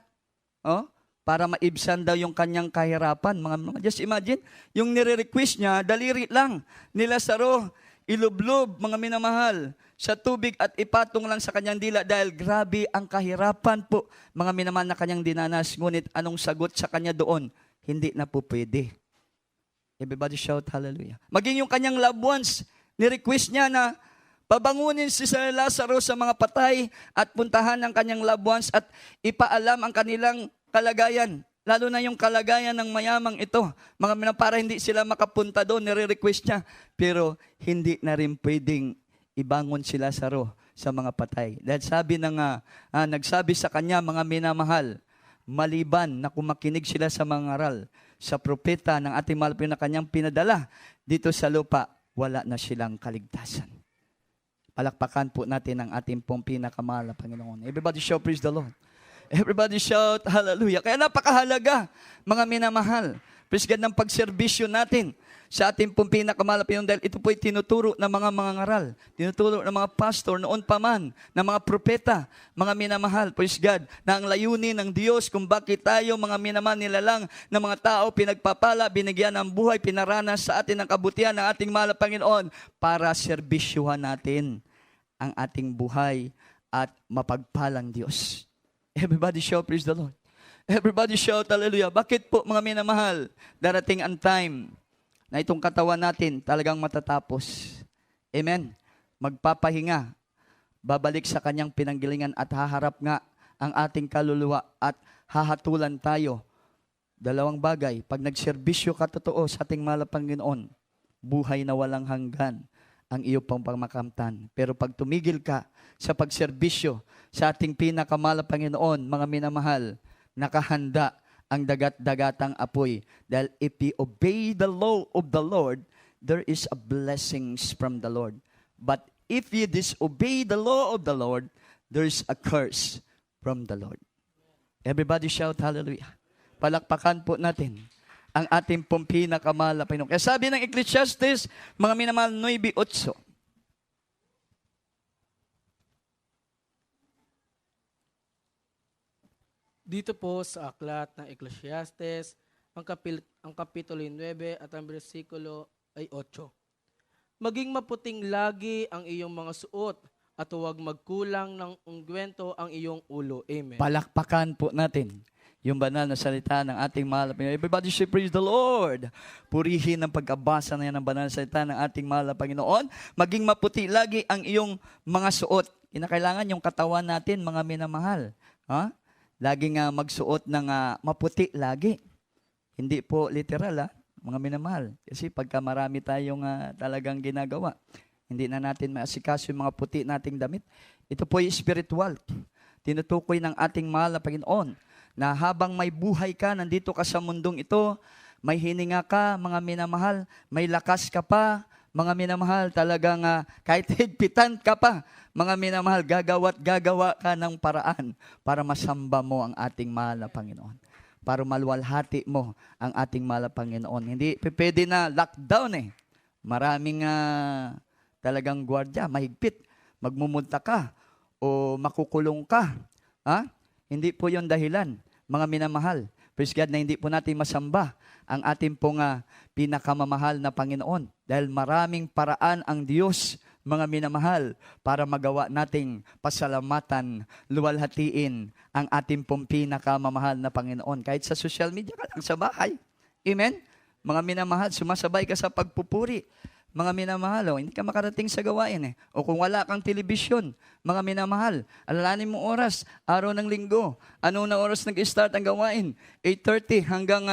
Para maibsan daw yung kanyang kahirapan. Just imagine, yung nire-request niya, daliri lang nila Saro, ilublob, mga minamahal, sa tubig at ipatong lang sa kanyang dila dahil grabe ang kahirapan po, mga minamahal, na kanyang dinanas. Ngunit anong sagot sa kanya doon? Hindi na po pwede. Everybody shout hallelujah. Maging yung kanyang loved ones, ni-request niya na pabangunin si Sir Lazarus sa mga patay at puntahan ang kanyang loved ones at ipaalam ang kanilang kalagayan. Lalo na yung kalagayan ng mayamang ito. Para hindi sila makapunta doon, nire-request niya. Pero hindi na rin pwedeng ibangon si Lazarus sa mga patay. Dahil nagsabi sa kanya, mga minamahal, maliban na kumakinig sila sa mga ngaral, sa propeta ng ating mahal na kanyang pinadala dito sa lupa, wala na silang kaligtasan. Palakpakan po natin ang ating pong pinakamahal na Panginoon. Everybody shout praise the Lord. Everybody shout hallelujah. Kaya napakahalaga, mga minamahal, praise God, ng pagserbisyo natin sa ating pong pinakamahal na Panginoon, dahil ito po'y tinuturo ng mga ngaral, tinuturo ng mga pastor noon pa man, ng mga propeta, mga minamahal, praise God, na ang layunin ng Diyos kung bakit tayo, mga minamahal, nilalang ng mga tao, pinagpapala, binigyan ng buhay, pinaranas sa atin ang kabutihan ng ating mahal na Panginoon para serbisyuhan natin ang ating buhay at mapagpalang Diyos. Everybody shout, praise the Lord. Everybody shout, hallelujah. Bakit po, mga minamahal, darating ang time na itong katawan natin talagang matatapos. Amen. Magpapahinga. Babalik sa kanyang pinanggilingan at haharap nga ang ating kaluluwa at hahatulan tayo. Dalawang bagay. Pag nagserbisyo ka totoo sa ating mahal na Panginoon, buhay na walang hanggan ang iyong pangmakamtan. Pero pag tumigil ka sa pagserbisyo sa ating pinakamahal na Panginoon, mga minamahal, nakahanda ang dagat-dagatang apoy. Dahil if you obey the law of the Lord, there is a blessings from the Lord. But if you disobey the law of the Lord, there is a curse from the Lord. Everybody shout hallelujah. Palakpakan po natin ang ating pong pinakamahal na Panginoon. Kaya sabi ng Ecclesiastes, mga minamahal, 9:8. Dito po sa aklat ng Ecclesiastes, ang kapitulo 9 at ang bersikulo ay 8. Maging maputing lagi ang iyong mga suot at huwag magkulang ng ungwento ang iyong ulo. Amen. Palakpakan po natin yung banal na salita ng ating mahal na Panginoon. Everybody should praise the Lord. Purihin ang pagkabasa na yan ng banal na salita ng ating mahal na Panginoon. Maging maputi lagi ang iyong mga suot. Kinakailangan yung katawan natin, mga minamahal. Ha? Laging magsuot ng maputi lagi. Hindi po literal, mga minamahal. Kasi pagka marami tayong talagang ginagawa, hindi na natin maasikaso yung mga puti nating damit. Ito po yung spiritual. Tinutukoy ng ating mahal na Panginoon na habang may buhay ka, nandito ka sa mundong ito, may hininga ka, mga minamahal, may lakas ka pa, mga minamahal, talagang kahit higpitan ka pa, mga minamahal, gagawa ka ng paraan para masamba mo ang ating mahal na Panginoon. Para maluwalhati mo ang ating mahal na Panginoon. Hindi pwede na lockdown . Maraming talagang gwardiya, mahigpit. Magmumunta ka o makukulong ka. Hindi po yon dahilan, mga minamahal. Praise God na hindi po natin masamba ang ating pong pinakamamahal na Panginoon. Dahil maraming paraan ang Diyos, mga minamahal, para magawa nating pasalamatan, luwalhatiin ang ating pong pinakamamahal na Panginoon. Kahit sa social media ka lang, sa bahay. Amen? Mga minamahal, sumasabay ka sa pagpupuri. Mga minamahal, hindi ka makarating sa gawain . O kung wala kang telebisyon, mga minamahal, alalanin mo oras, araw ng linggo. Ano na oras nag-start ang gawain? 8:30 hanggang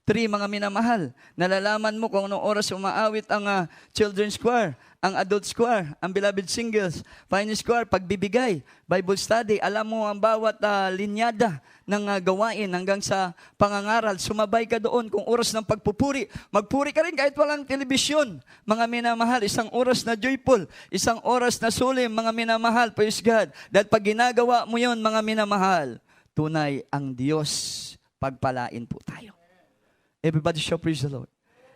3, mga minamahal. Nalalaman mo kung anong oras umaawit ang children's choir, ang adult choir, ang beloved singles, finest choir, pagbibigay, Bible study. Alam mo ang bawat linyada ng gawain hanggang sa pangangaral. Sumabay ka doon kung oras ng pagpupuri. Magpuri ka rin kahit walang telebisyon. Mga minamahal, isang oras na joyful, isang oras na sulim, mga minamahal, praise God. Dahil pag ginagawa mo yon, mga minamahal, tunay ang Diyos, pagpalain po tayo. Everybody shout praise the Lord.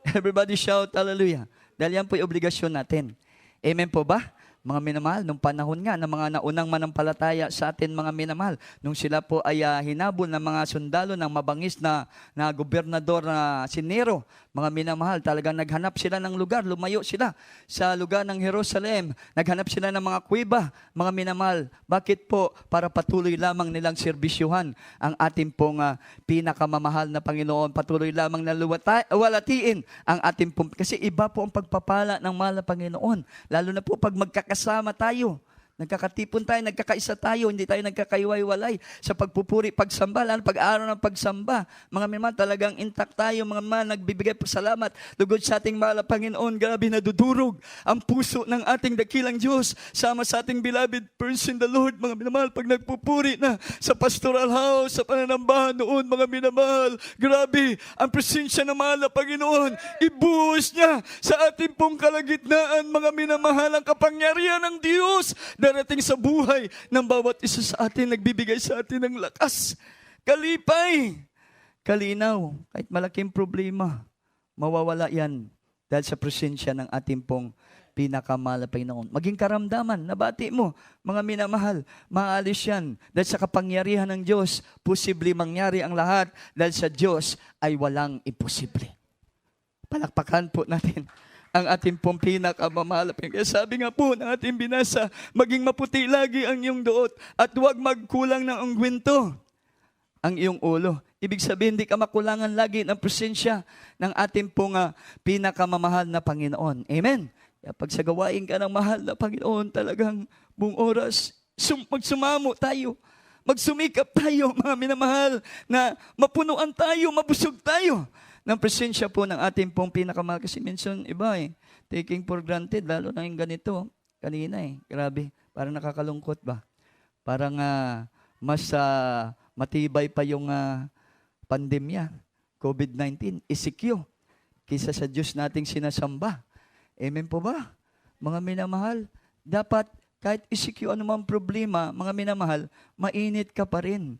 Everybody shout hallelujah. Dahil yan po yung obligasyon natin. Amen po ba? Mga minamahal, nung panahon nga ng mga naunang manampalataya sa atin, mga minamahal, nung sila po ay hinabol ng mga sundalo ng mabangis na gobernador na si Nero, mga minamahal, talagang naghanap sila ng lugar, lumayo sila sa lugar ng Jerusalem, naghanap sila ng mga kuweba, mga minamahal. Bakit po? Para patuloy lamang nilang serbisyuhan ang ating pong pinakamamahal na Panginoon, patuloy lamang na walatiin ang ating pong, kasi iba po ang pagpapala ng mahal na Panginoon, lalo na po pag magkakasama tayo, nagkakatipon tayo, nagkakaisa tayo, hindi tayo nagkakaiwalay sa pagpupuri, pagsamba, lalo pag-araw ng pagsamba. Mga minamahal, talagang intact tayo, mga minamahal, nagbibigay pasalamat, lugod sa ating mahal na Panginoon. Grabe, nadudurog ang puso ng ating dakilang Diyos, sama sa ating beloved person, the Lord, mga minamahal, pag nagpupuri na sa pastoral house, sa pananambahan noon, mga minamahal, grabe, ang presensya ng mahal na Panginoon, ibuhos niya sa ating pong kalagitnaan, mga minamahal, ang kapangyarihan ng Diyos, darating sa buhay ng bawat isa sa atin, nagbibigay sa atin ng lakas, kalipay, kalinaw. Kahit malaking problema, mawawala yan dahil sa presensya ng ating pong pinakamahal na Panginoon. Maging karamdaman, nabati mo, mga minamahal, maalis yan dahil sa kapangyarihan ng Diyos. Posible mangyari ang lahat dahil sa Diyos ay walang imposible. Palakpakan po natin ang ating pong pinakamamahal. Kaya sabi nga po ng ating binasa, maging maputi lagi ang iyong duot at huwag magkulang ng ungwento ang iyong ulo. Ibig sabihin, hindi ka makulangan lagi ng presensya ng ating pong pinakamamahal na Panginoon. Amen? Kaya pag sa gawain ka ng mahal na Panginoon, talagang buong oras, magsumamo tayo. Magsumikap tayo, mga minamahal, na mapunuan tayo, mabusog tayo ng presensya po ng ating pong pinakamahal. Kasi minsan iba taking for granted, lalo na yung ganito, kanina grabe, parang nakakalungkot ba? Parang mas matibay pa yung pandemya, COVID-19, isikyo, kaysa sa Diyos nating sinasamba. Amen po ba? Mga minamahal, dapat kahit isikyo anumang problema, mga minamahal, mainit ka pa rin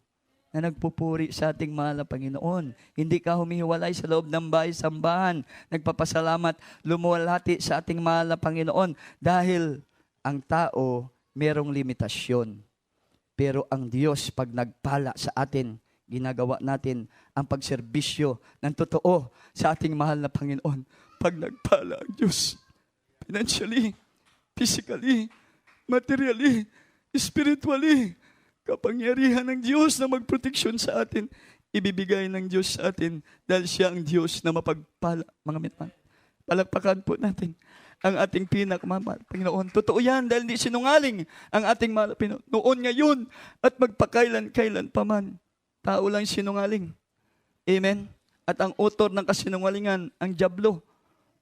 na nagpupuri sa ating mahal na Panginoon. Hindi ka humihiwalay sa loob ng bahay-sambahan. Nagpapasalamat, lumuwalhati sa ating mahal na Panginoon dahil ang tao merong limitasyon. Pero ang Diyos, pag nagpala sa atin, ginagawa natin ang pagserbisyo ng totoo sa ating mahal na Panginoon. Pag nagpala ang Diyos, financially, physically, materially, spiritually, kapangyarihan ng Diyos na magproteksyon sa atin, ibibigay ng Diyos sa atin dahil siya ang Diyos na mapagpala. Mga minamahal, palakpakan po natin ang ating pinakamamahal Panginoon. Totoo yan dahil hindi sinungaling ang ating mahal na Panginoon. Noon, ngayon, at magpakailan-kailan pa man. Tao lang sinungaling. Amen? At ang author ng kasinungalingan, ang dyablo.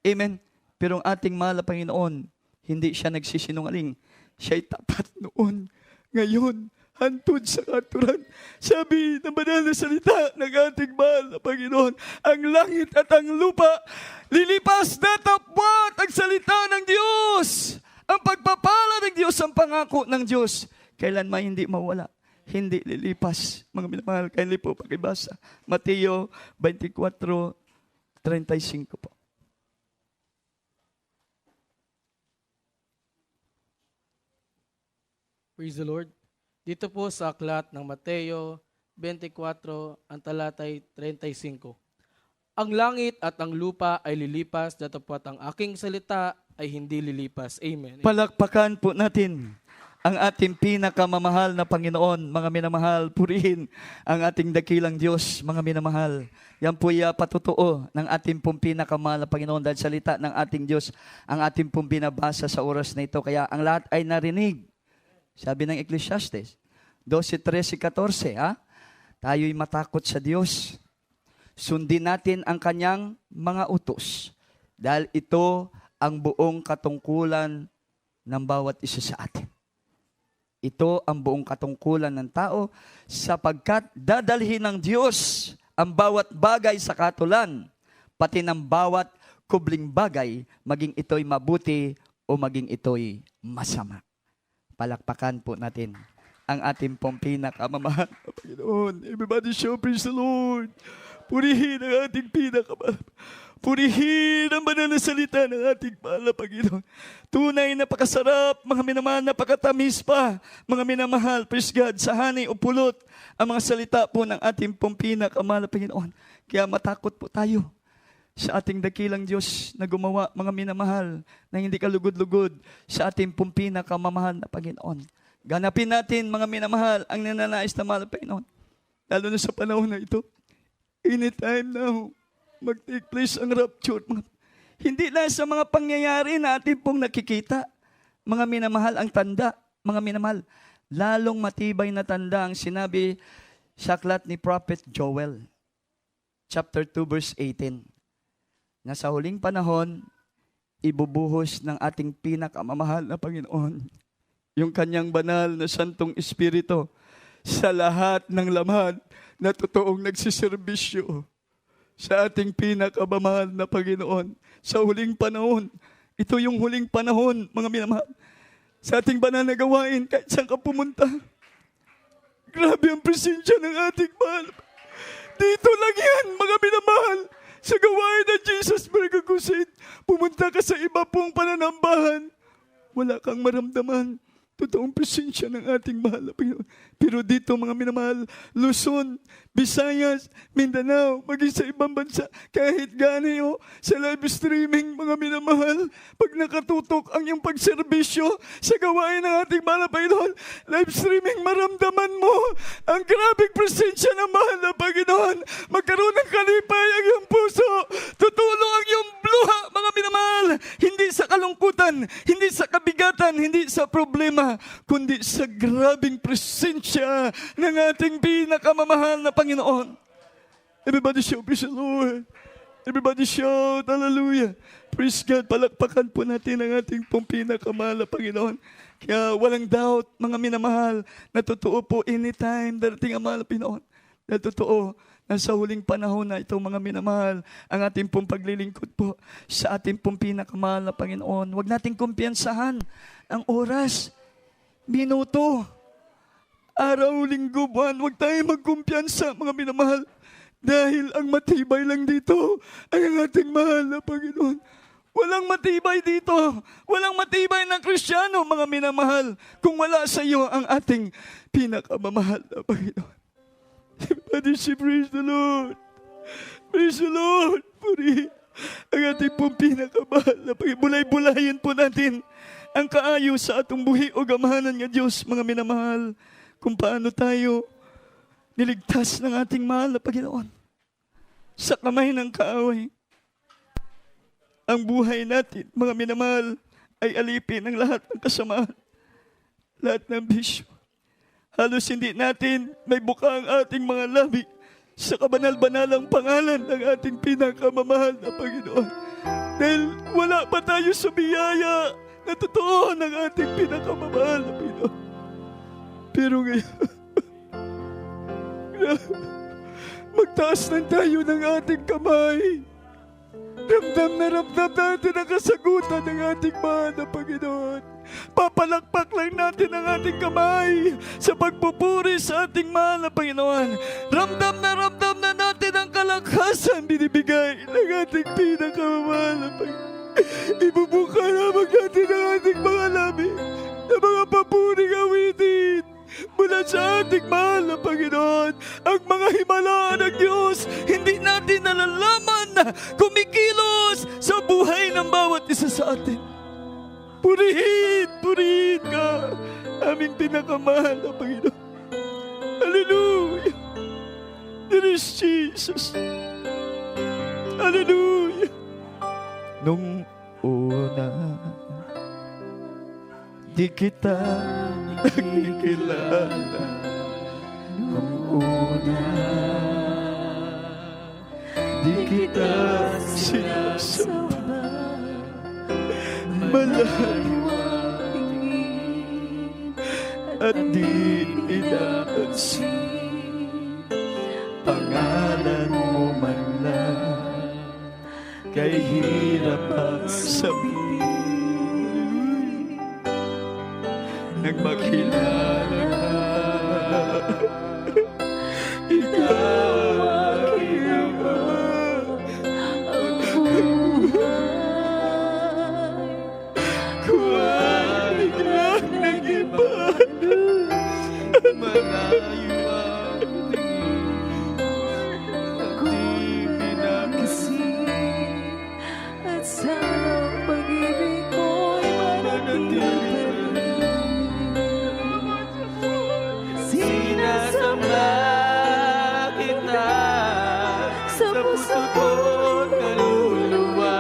Amen? Pero ang ating mahal na Panginoon, hindi siya nagsisinungaling. Siya'y tapat noon, ngayon, hantod sa katuran. Sabi ng banal na salita ng ating mahal na Panginoon, ang langit at ang lupa, lilipas na tapwat ang salita ng Diyos. Ang pagpapala ng Diyos, ang pangako ng Diyos, kailanman hindi mawala, hindi lilipas. Mga minamahal, kindly po pakibasa. Mateo 24:35 po. Praise the Lord. Dito po sa aklat ng Mateo 24, ang talatay 35. Ang langit at ang lupa ay lilipas, datapwat ang aking salita ay hindi lilipas. Amen. Palakpakan po natin ang ating pinakamamahal na Panginoon. Mga minamahal, purihin ang ating dakilang Diyos, mga minamahal. Yan po patotoo ng ating pong pinakamahal na Panginoon dahil salita ng ating Diyos ang ating pong binabasa sa oras na ito. Kaya ang lahat ay narinig. Sabi ng Ecclesiastes 12:13-14, tayo'y matakot sa Diyos. Sundin natin ang kanyang mga utos dahil ito ang buong katungkulan ng bawat isa sa atin. Ito ang buong katungkulan ng tao sapagkat dadalhin ng Diyos ang bawat bagay sa katulan, pati ng bawat kubling bagay, maging ito'y mabuti o maging ito'y masama. Palakpakan po natin ang ating pong pinakamamahal na Panginoon. Everybody show praise the Lord. Purihin ang ating pinakamahal. Purihin ang banal na salita ng ating mahal na Panginoon. Tunay na napakasarap, mga minamahal, napakatamis pa, mga minamahal, praise God, sa hani o pulot, ang mga salita po ng ating pong pinakamahal na Panginoon. Kaya matakot po tayo sa ating dakilang Diyos na gumawa, mga minamahal, na hindi kalugod-lugod sa ating pong pinakamamahal na Panginoon. Ganapin natin, mga minamahal, ang nananais na mahal na Panginoon. Lalo na sa panahon na ito. Anytime now, mag-take place ang rapture. Hindi lang sa mga pangyayari na ating pong nakikita, mga minamahal, ang tanda, mga minamahal, lalong matibay na tanda ang sinabi sa aklat ni Prophet Joel, chapter 2, verse 18, na sa huling panahon, ibubuhos ng ating pinakamamahal na Panginoon yung kanyang banal na santong espiritu sa lahat ng laman na totoong nagsiservisyo sa ating pinakamamahal na Panginoon. Sa huling panahon, ito yung huling panahon, mga minamahal, sa ating banal na gawain, kahit saan ka pumunta, grabe ang presensya ng ating mahal. Dito lang yan, mga minamahal, sa gawain ng Jesus Miracle Crusade. Pumunta ka sa iba pong pananambahan, wala kang maramdaman totoong presensya ng ating mahal na Panginoon. Pero dito, mga minamahal, Luzon, Visayas, Mindanao, maging sa ibang bansa, kahit gani sa live streaming, mga minamahal, pag nakatutok ang iyong pagserbisyo sa gawain ng ating mahal na Panginoon, live streaming, maramdaman mo ang grabing presensya ng mahal na Panginoon. Magkaroon ng kalipay ang iyong puso. Tutulong ang iyong luha, mga minamahal. Hindi sa kalungkutan, hindi sa kabigatan, hindi sa problema, kundi sa grabing presensya ng ating pinakamamahal na Panginoon. Everybody shout, praise the Lord. Everybody shout, hallelujah. Praise God, palakpakan po natin ang ating pong pinakamahal na Panginoon. Kaya walang doubt, mga minamahal, na totoo po anytime darating ang mahal na Panginoon. Na totoo, nasa huling panahon na ito, mga minamahal, ang ating pong paglilingkod po sa ating pong pinakamahal na Panginoon. Huwag nating kumpiyansahan ang oras, minuto, araw, linggo, buwan. Huwag tayo magkumpiyansa, mga minamahal. Dahil ang matibay lang dito ay ang ating mahal na Panginoon. Walang matibay dito. Walang matibay ng Kristiyano, mga minamahal, kung wala sa iyo ang ating pinakamamahal na Panginoon. Everybody say, praise the Lord. Praise the Lord. Puri ang ating pong pinakamahal na Panginoon. Bulay-bulayin po natin ang kaayos sa atong buhi o gamahanan nga Diyos, mga minamahal, kung paano tayo niligtas ng ating mahal na Panginoon sa kamay ng kaaway. Ang buhay natin, mga minamahal, ay alipin ng lahat ng kasamaan, lahat ng bisyo. Halos hindi natin may buka ang ating mga labi sa kabanal-banalang pangalan ng ating pinakamamahal na Panginoon. Dahil wala pa tayo sa biyaya na totoo ng ating pinakamamahal na Panginoon. Pero ngayon, magtaas lang tayo ng ating kamay. Ramdam na ramdam natin ang kasagutan ng ating mahal na Panginoon. Papalakpak lang natin ang ating kamay sa pagpupuri sa ating mahal na Panginoon. Ramdam na natin ang kalakasan binibigay ng ating pinakamamahal na Panginoon. Ibubuka lamang natin ang ating mga labi na mga papuring awitin mula sa ating mahal na Panginoon. Ang mga himala ng Diyos, hindi natin nalalaman na kumikilos sa buhay ng bawat isa sa atin. Purihin ka, aming pinakamahal na Panginoon. Hallelujah. There is Jesus. Hallelujah. Nung una, di kita nakikilala. Nung una, di kita sinasamba. Malayo ang tingin at di inapansin. Pangalan mo man lang, kay hirap ang sabihin. Nang makilala, ikaw ang aking malayo ang tingin at di pinakasing At sana ang pag-ibig ko'y manatili sinasamba kita sa puso ko't kaluluwa.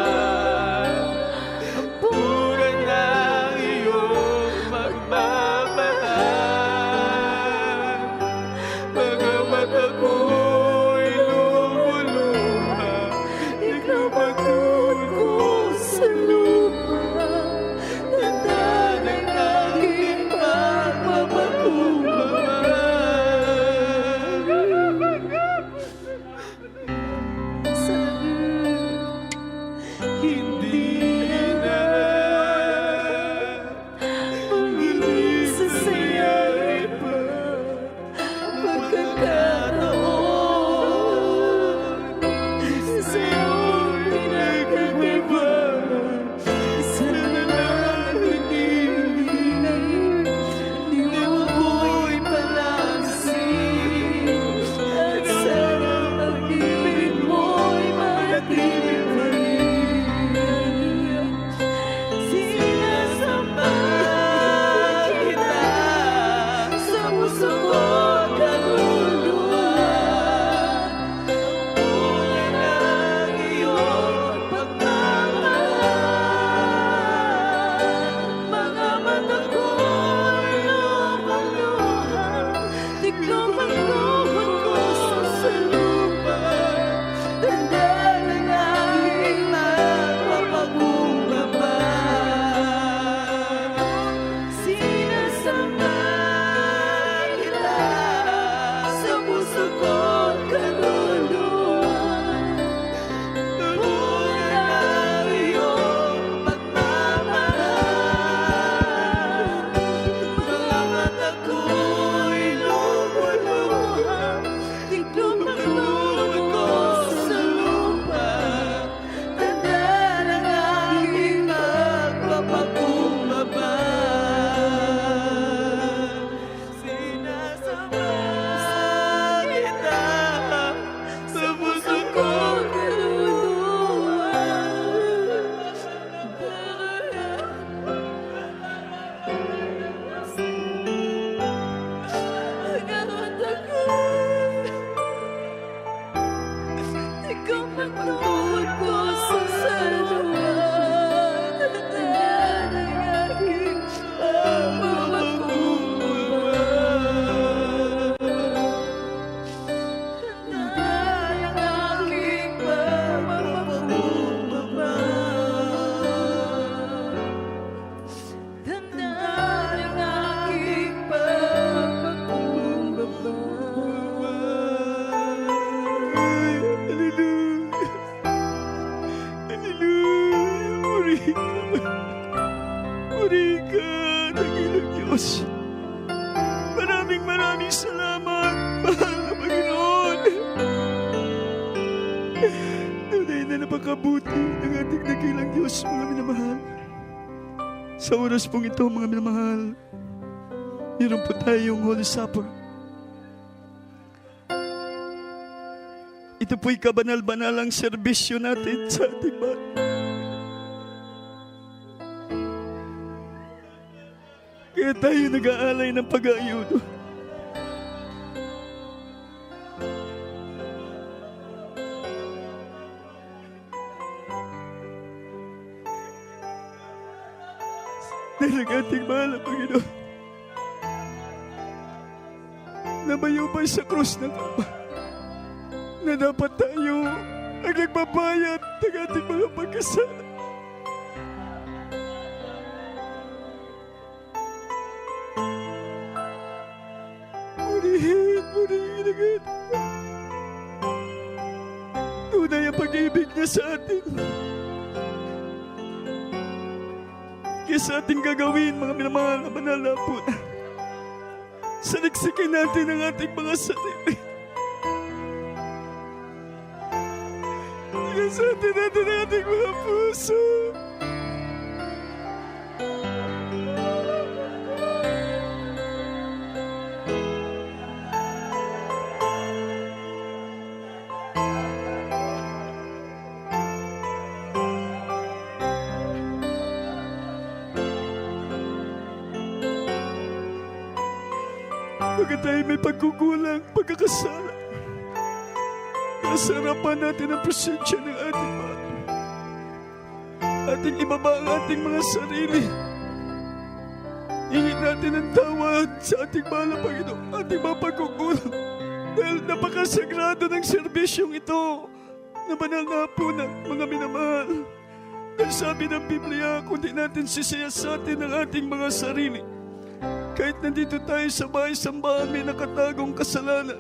Ang pura ng iyong pagmamahal, mga mata ko'y lumuluha, ikaw pagtuon ko sa lupa, tanda ng aking pagmamahal. Hindi na magiging sasayangin pa pagkakataon sa iyong pinagkagagawa. Isa na lang ang hindi ko'y palangsin at sana pag-ibig mo'y manatili pa rin. Sinasamba kita sa puso ko't kaluluwa. Una ng iyong pagmamahal, mga mata ko'y lumuluha, di ko pagtuhon ko sa lupa, tanda ng aking magpapakumbaba. Sinasamba kita sa puso ko't kaluluwa. Una ng iyong pagmamahal, mga mata ko'y lumuluha, di ko pagtuhon ko sa lupa, tanda ng aking magpapakumbaba. Sinasamba kita sa puso ko't kaluluwa. Ikaw magtuon ko sa lupa, tanda ng aking pagmamakumbaba. Tanda ng aking pagmamakumbaba. Tanda ng aking Puri ka, Dakilang Diyos. Maraming salamat, mahal na Panginoon. Tunay na napakabuti ng ating Dakilang Diyos, mga minamahal. Sa oras pong ito, mga minamahal, meron po tayong Holy Supper. Ito po'y kabanal-banalang serbisyo natin sa ating bahay. Kaya tayo nag-aalay ng pag-aayuno. Dahil ang ating mahal na Panginoon nabayubay sa krus ng Ama, na dapat tayo ang nagbabayad ng ating mga pagkasala. Murihin ang ating tunay ang pag-ibig niya sa atin. Kaya sa ating gagawin, mga minamahal na banal na po, saliksikin natin ang ating mga sarili. Igasatin natin ang ating mga puso. Pagka tayo may pagkukulang, pagkakasala, nasa harapan natin ang presensya ng ating Mahal. Ating ibaba ang ating mga sarili. Hingin natin ang tawad sa ating mahal na Panginoon, ating mga pagkukulang. Dahil napakasagrado ng serbisyong ito na banal na hapunan, mga minamahal. Dahil sabi ng Biblia, kung di natin sisiyasatin ang ating mga sarili, kahit nandito tayo sa bahay-sambahan, may nakatagong kasalanan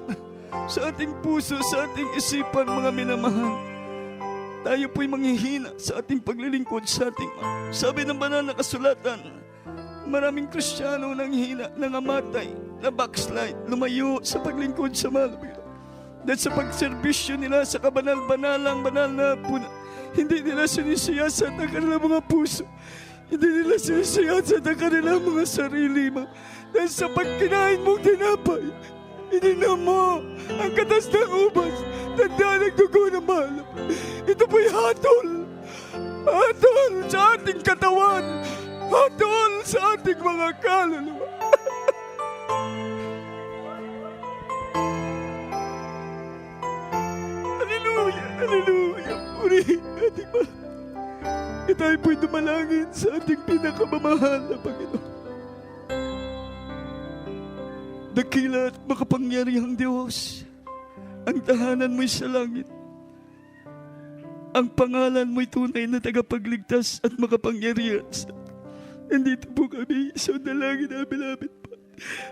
sa ating puso, sa ating isipan, mga minamahal. Tayo po'y manghihina sa ating paglilingkod sa ating Ama. Sabi ng banal na kasulatan, maraming Kristiyano nang hina, nangamatay, na backslide, lumayo sa paglingkod sa mahal na Panginoon. Dahil sa pagserbisyo nila sa kabanal-banalang banal na hapunan, hindi nila sinisiyasat ang kanilang mga puso. Hindi nila sinisiyasat ang kanilang mga sarili. Dahil sa pagkinain mong tinapay, ininom mo ang katas ng ubas, tanda ng dugo ng mahal. Ito po'y hatol. Hatol sa ating katawan. Hatol sa ating mga kaluluwa. Hallelujah, hallelujah. Puri ating mahal. Tayo po'y dumalangin sa ating pinakamamahal na Panginoon. Dakila at makapangyarihang Diyos, ang tahanan mo'y sa langit. Ang pangalan mo'y tunay na tagapagligtas at makapangyarihan. Nandito po kami sa dalangin namin pa.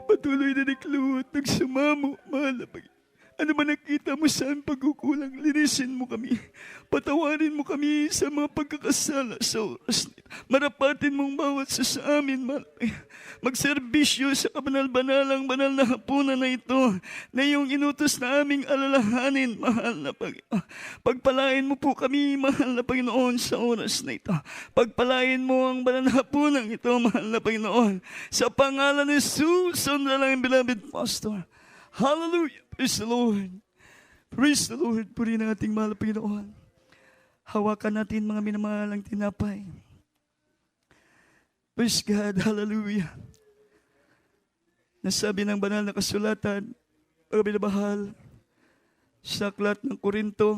Patuloy na nagluhod, nagsumamo, mahal na Panginoon. Ano man nakita mo saan pagkukulang, linisin mo kami. Patawarin mo kami sa mga pagkakasala sa oras nito. Marapatin mong bawat sa amin, mahal. Magserbisyo sa kabanal-banalang banal na hapunan na ito na iyong inutos na aming alalahanin, mahal na Panginoon. Pagpalain mo po kami, mahal na Panginoon, sa oras na ito. Pagpalain mo ang banal na hapunan ito, mahal na Panginoon. Sa pangalan ni Jesus, ang dalang beloved pastor. Hallelujah. Praise the Lord. Praise the Lord. Purihin ang ating mahal na Panginoon. Hawakan natin mga minamahalang tinapay. Praise God. Hallelujah. Nasabi ng banal na kasulatan, mga minamahal, sa aklat ng Korinto,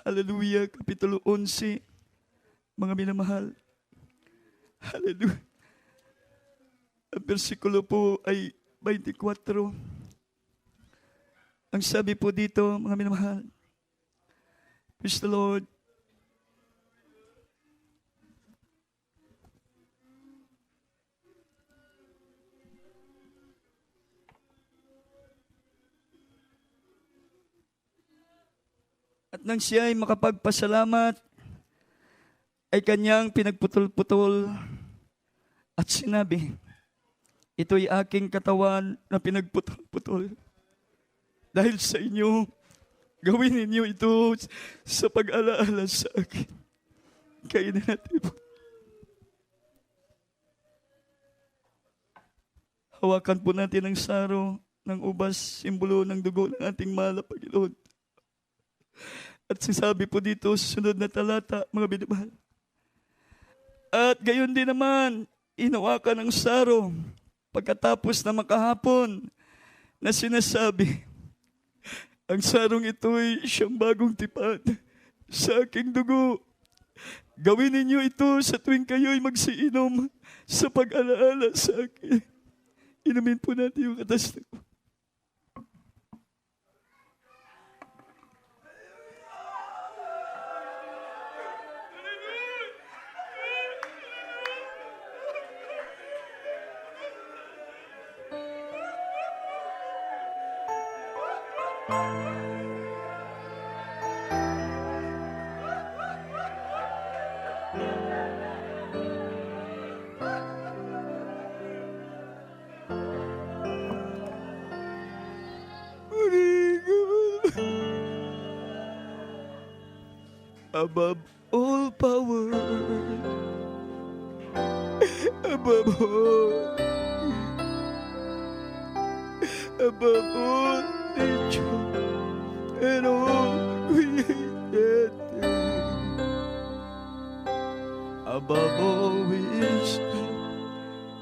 hallelujah, kapitulo 11, mga minamahal. Hallelujah. Ang versikulo po ay 24. Ang sabi po dito, mga minamahal, praise the Lord. At nang siya ay makapagpasalamat, ay kanyang pinagputol-putol at sinabi, ito'y aking katawan na pinagputol-putol. Dahil sa inyo, gawin ninyo ito sa pag-alaala sa akin. Kainin natin po. Hawakan po natin ang saro ng ubas, simbolo ng dugo ng ating mahal na Panginoon. At sasabi po dito sa sunod na talata, mga binamahal. At gayon din naman, inawakan ang saro pagkatapos na makahapon na sinasabi, ang sarong ito'y siyang bagong tipan sa aking dugo. Gawin ninyo ito sa tuwing kayo'y magsiinom sa pag-alaala sa akin. Inumin po natin yung katas na ko. Above all power, above all nature, and all created things, above all wisdom,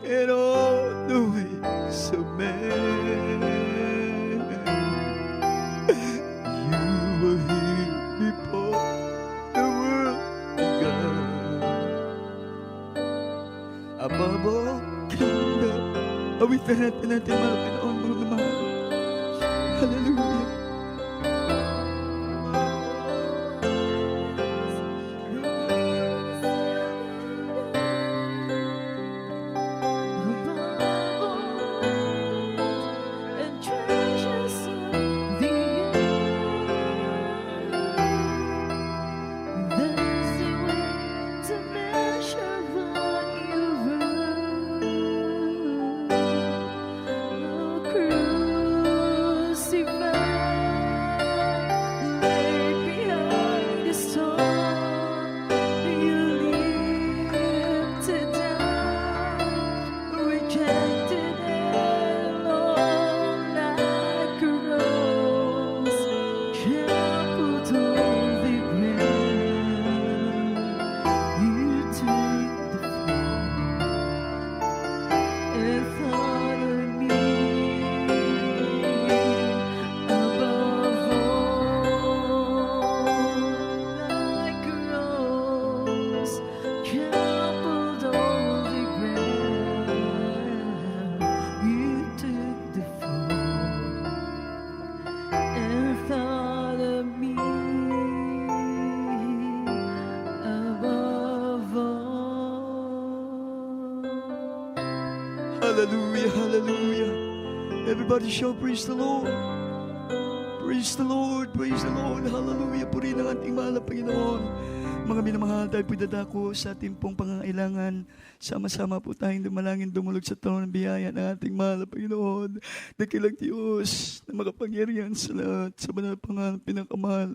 and all the ways of man. You were here before the world began. Above all kingdom, awitan natin natin mga Pinoon, mga mahal. Hallelujah. And treasures of the earth. There's a way to measure what you've earned. Oh, crucified, laid behind the storm, you lifted down, rejected and alone like a rose, trampled on the ground. You take the fall and thought of me above all, like a rose trampled on the ground. You took the fall and thought of me above all. Hallelujah, hallelujah. Everybody shout, praise the Lord. Praise the Lord, praise the Lord. Hallelujah. Purihin ang ating mahal na Panginoon. Mga minamahal, tayo po'y dadako sa ating pong pangangailangan. Sama-sama po tayong dumalangin, dumulog sa trono ng biyaya ng ating mahal na Panginoon. Dakilang Diyos na makapangyarihan sa lahat, sa banal pangalan, pinakamahal.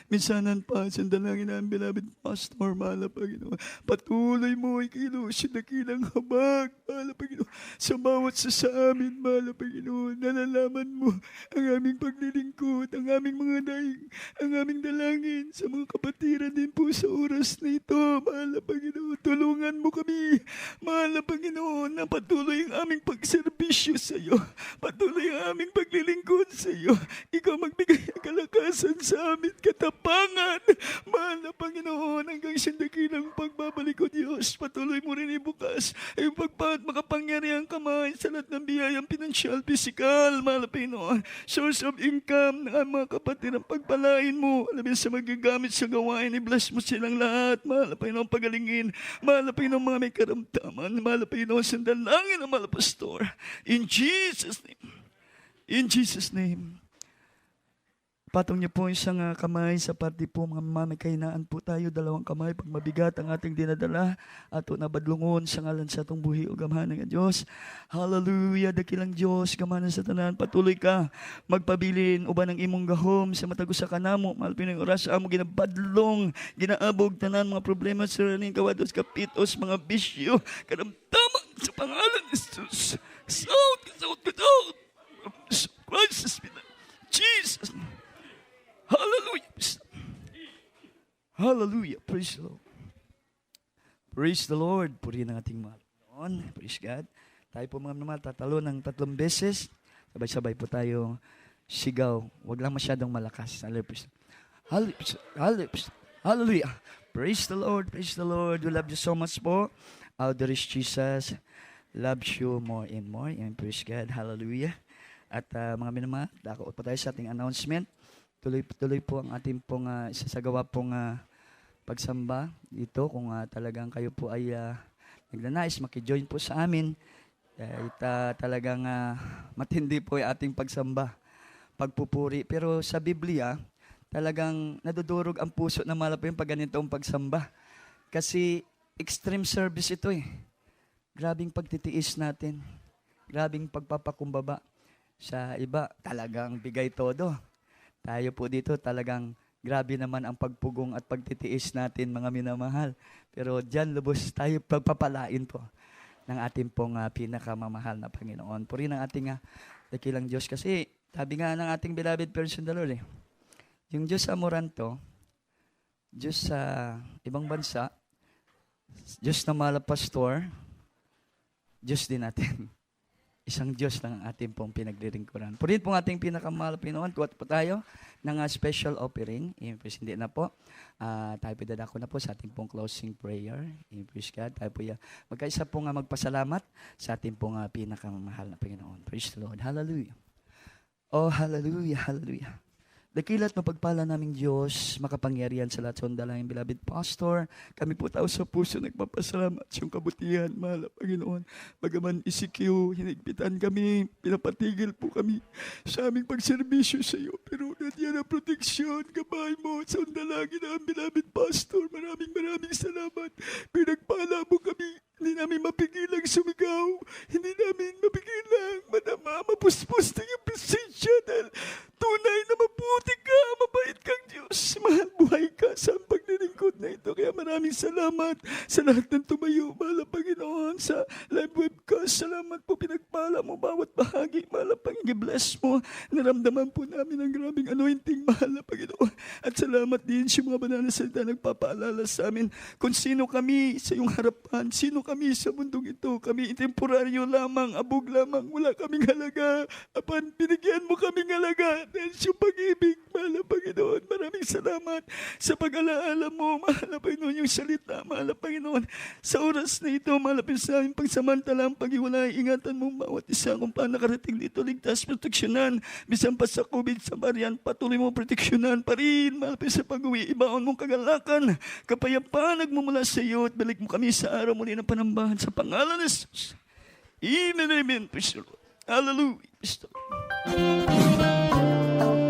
Minsanan pa, sa dalangin ng beloved pastor, mahal na Panginoon. Patuloy mo ikilos yung dakilang habag, mahal na Panginoon. Sa bawat sa amin, mahal na Panginoon, nalalaman mo ang aming paglilingkod, ang aming mga daing, ang aming dalangin sa mga kapatiran din po sa oras na ito, mahal na Panginoon. Tulungan mo kami, mahal na Panginoon, na patuloy ang aming pagserbisyo sa iyo. Patuloy ang aming paglilingkod sa iyo. Ikaw magbigay ng kalakasan sa amin, katapangan, mahal na Panginoon, hanggang sa dakilang pagbabalik ko, Diyos. Patuloy mo rin ibukas ay pagpat makapangyarihan kamay sa lahat ng biyayang pinansyal, pisikal, mahal na Panginoon. Source of income ng aming mga kapatid, ang pagpalain mo, alam sa magagamit sa gawain, i-bless mo silang lahat, mahal na Panginoon, pagalingin, mahal na Panginoon, mga may karamdaman, mahal na Panginoon, sandalangin ang mahal na pastor. In Jesus' name. In Jesus' name. Patong niyo po isang kamay sa parte po mga mama, may kahinaan po tayo, dalawang kamay pag mabigat ang ating dinadala ato nabadlungon sa ngalan sa atong buhi o gamahan ng Diyos. Hallelujah, dakilang Diyos, gamahan sa tanan, patuloy ka magpabilin uban ng imong gahom sa matagos sa kanamo, malpin ng oras amo ginabadlong, ginaabog tanan mga problema sa raning kawados kapitos, mga bisyo, karamdaman sa pangalan ni Jesus. Kasaut, kasaut. Christ, Jesus. Hallelujah. Hallelujah. Praise the Lord. Praise the Lord. Purihin ang ating mahal. Praise God. Tayo po mga naman tatalo ng 3 beses. Sabay-sabay po tayo sigaw. Huwag lang masyadong malakas. Hallelujah. Hallelujah. Praise the Lord. Praise the Lord. We love you so much po. Our dear Jesus loves you more and more. And praise God. Hallelujah. At mga minamahal, dako po tayo sa ating announcement. Tuloy po ang ating pong isasagawa pong pagsamba dito. Kung talagang kayo po ay nagnanais, makijoin po sa amin. Talagang matindi po yung ating pagsamba, pagpupuri. Pero sa Biblia, talagang nadudurog ang puso na malapit yung pag ganitong pagsamba. Kasi extreme service ito eh. Grabing pagtitiis natin. Grabing pagpapakumbaba. Sa iba, talagang bigay todo. Tayo po dito talagang grabe naman ang pagpugong at pagtitiis natin, mga minamahal. Pero diyan lubos tayo pagpapalain po ng ating pong pinakamamahal na Panginoon. Purihin ang ating dakilang Diyos. Kasi sabi nga ng ating beloved person the Lord yung Diyos sa Amoranto, Diyos sa ibang bansa, Diyos na mahal na pastor, Diyos din natin. Isang Diyos lang ang ating pong pinaglilingkuran. Purihin po ang ating pinakamahal na Pinoon. Kuha po tayo ng special offering. Hindi na po. Tayo po dadako na po sa ating pong closing prayer. Praise God. Tayo po magkaisa po nga magpasalamat sa ating pong pinakamahal na Panginoon. Praise the Lord. Hallelujah. Oh, hallelujah, hallelujah. Dakilat mapagpala naming Diyos, makapangyarihan sa lahat sa dalangin, beloved pastor. Kami po tao sa puso nagpapasalamat sa iyong kabutihan, mahal na Panginoon. Bagaman isikyo, hinigpitan kami, pinapatigil po kami sa aming pagserbisyo sa iyo. Pero nandiyan ang proteksyon, gabay mo sa dalangin ng beloved pastor. Maraming salamat. Pinagpala mo kami. Hindi namin mapigilang sumigaw. Hindi namin mapigilang madama, mapuspos ng iyong presensya dahil tunay na mabuti ka, mabait kang Diyos. Mahal buhay ka sa paglilingkod na ito. Kaya maraming salamat sa lahat ng tumayo, mahal na Panginoon, sa live webcast. Salamat po, pinagpala mo bawat bahagi, mahal na Panginoon. Bless mo. Naramdaman po namin ang grabing anointing, mahal na Panginoon. At salamat din sa mga banal na salita nagpapaalala sa amin kung sino kami sa iyong harapan, sino kami sa mundong ito. Kami temporaryo lamang, abog lamang, wala kaming halaga. Apan, binigyan mo kaming halaga dahil sa pag-ibig, mahal na Panginoon. Maraming salamat sa pag-alaala mo, mahal na Panginoon, yung salita, mahal na Panginoon. Sa oras na ito, mahal na Panginoon, sa aming pagsamantalang pag-iwalay, ingatan mong bawat isa kung paano nakarating dito, ligtas, proteksyonan, bisan pa sa COVID, sa variant, patuloy mo proteksyonan pa rin, mahal na Panginoon, sa pag-uwi, ibaon mong kagalakan, kapayapaan, nagmumula sa iyo, at balik mo kami sa araw muli ng panambahan sa pangalan ni Jesus. Amen, amen. Praise the Lord. Hallelujah. Praise the Lord.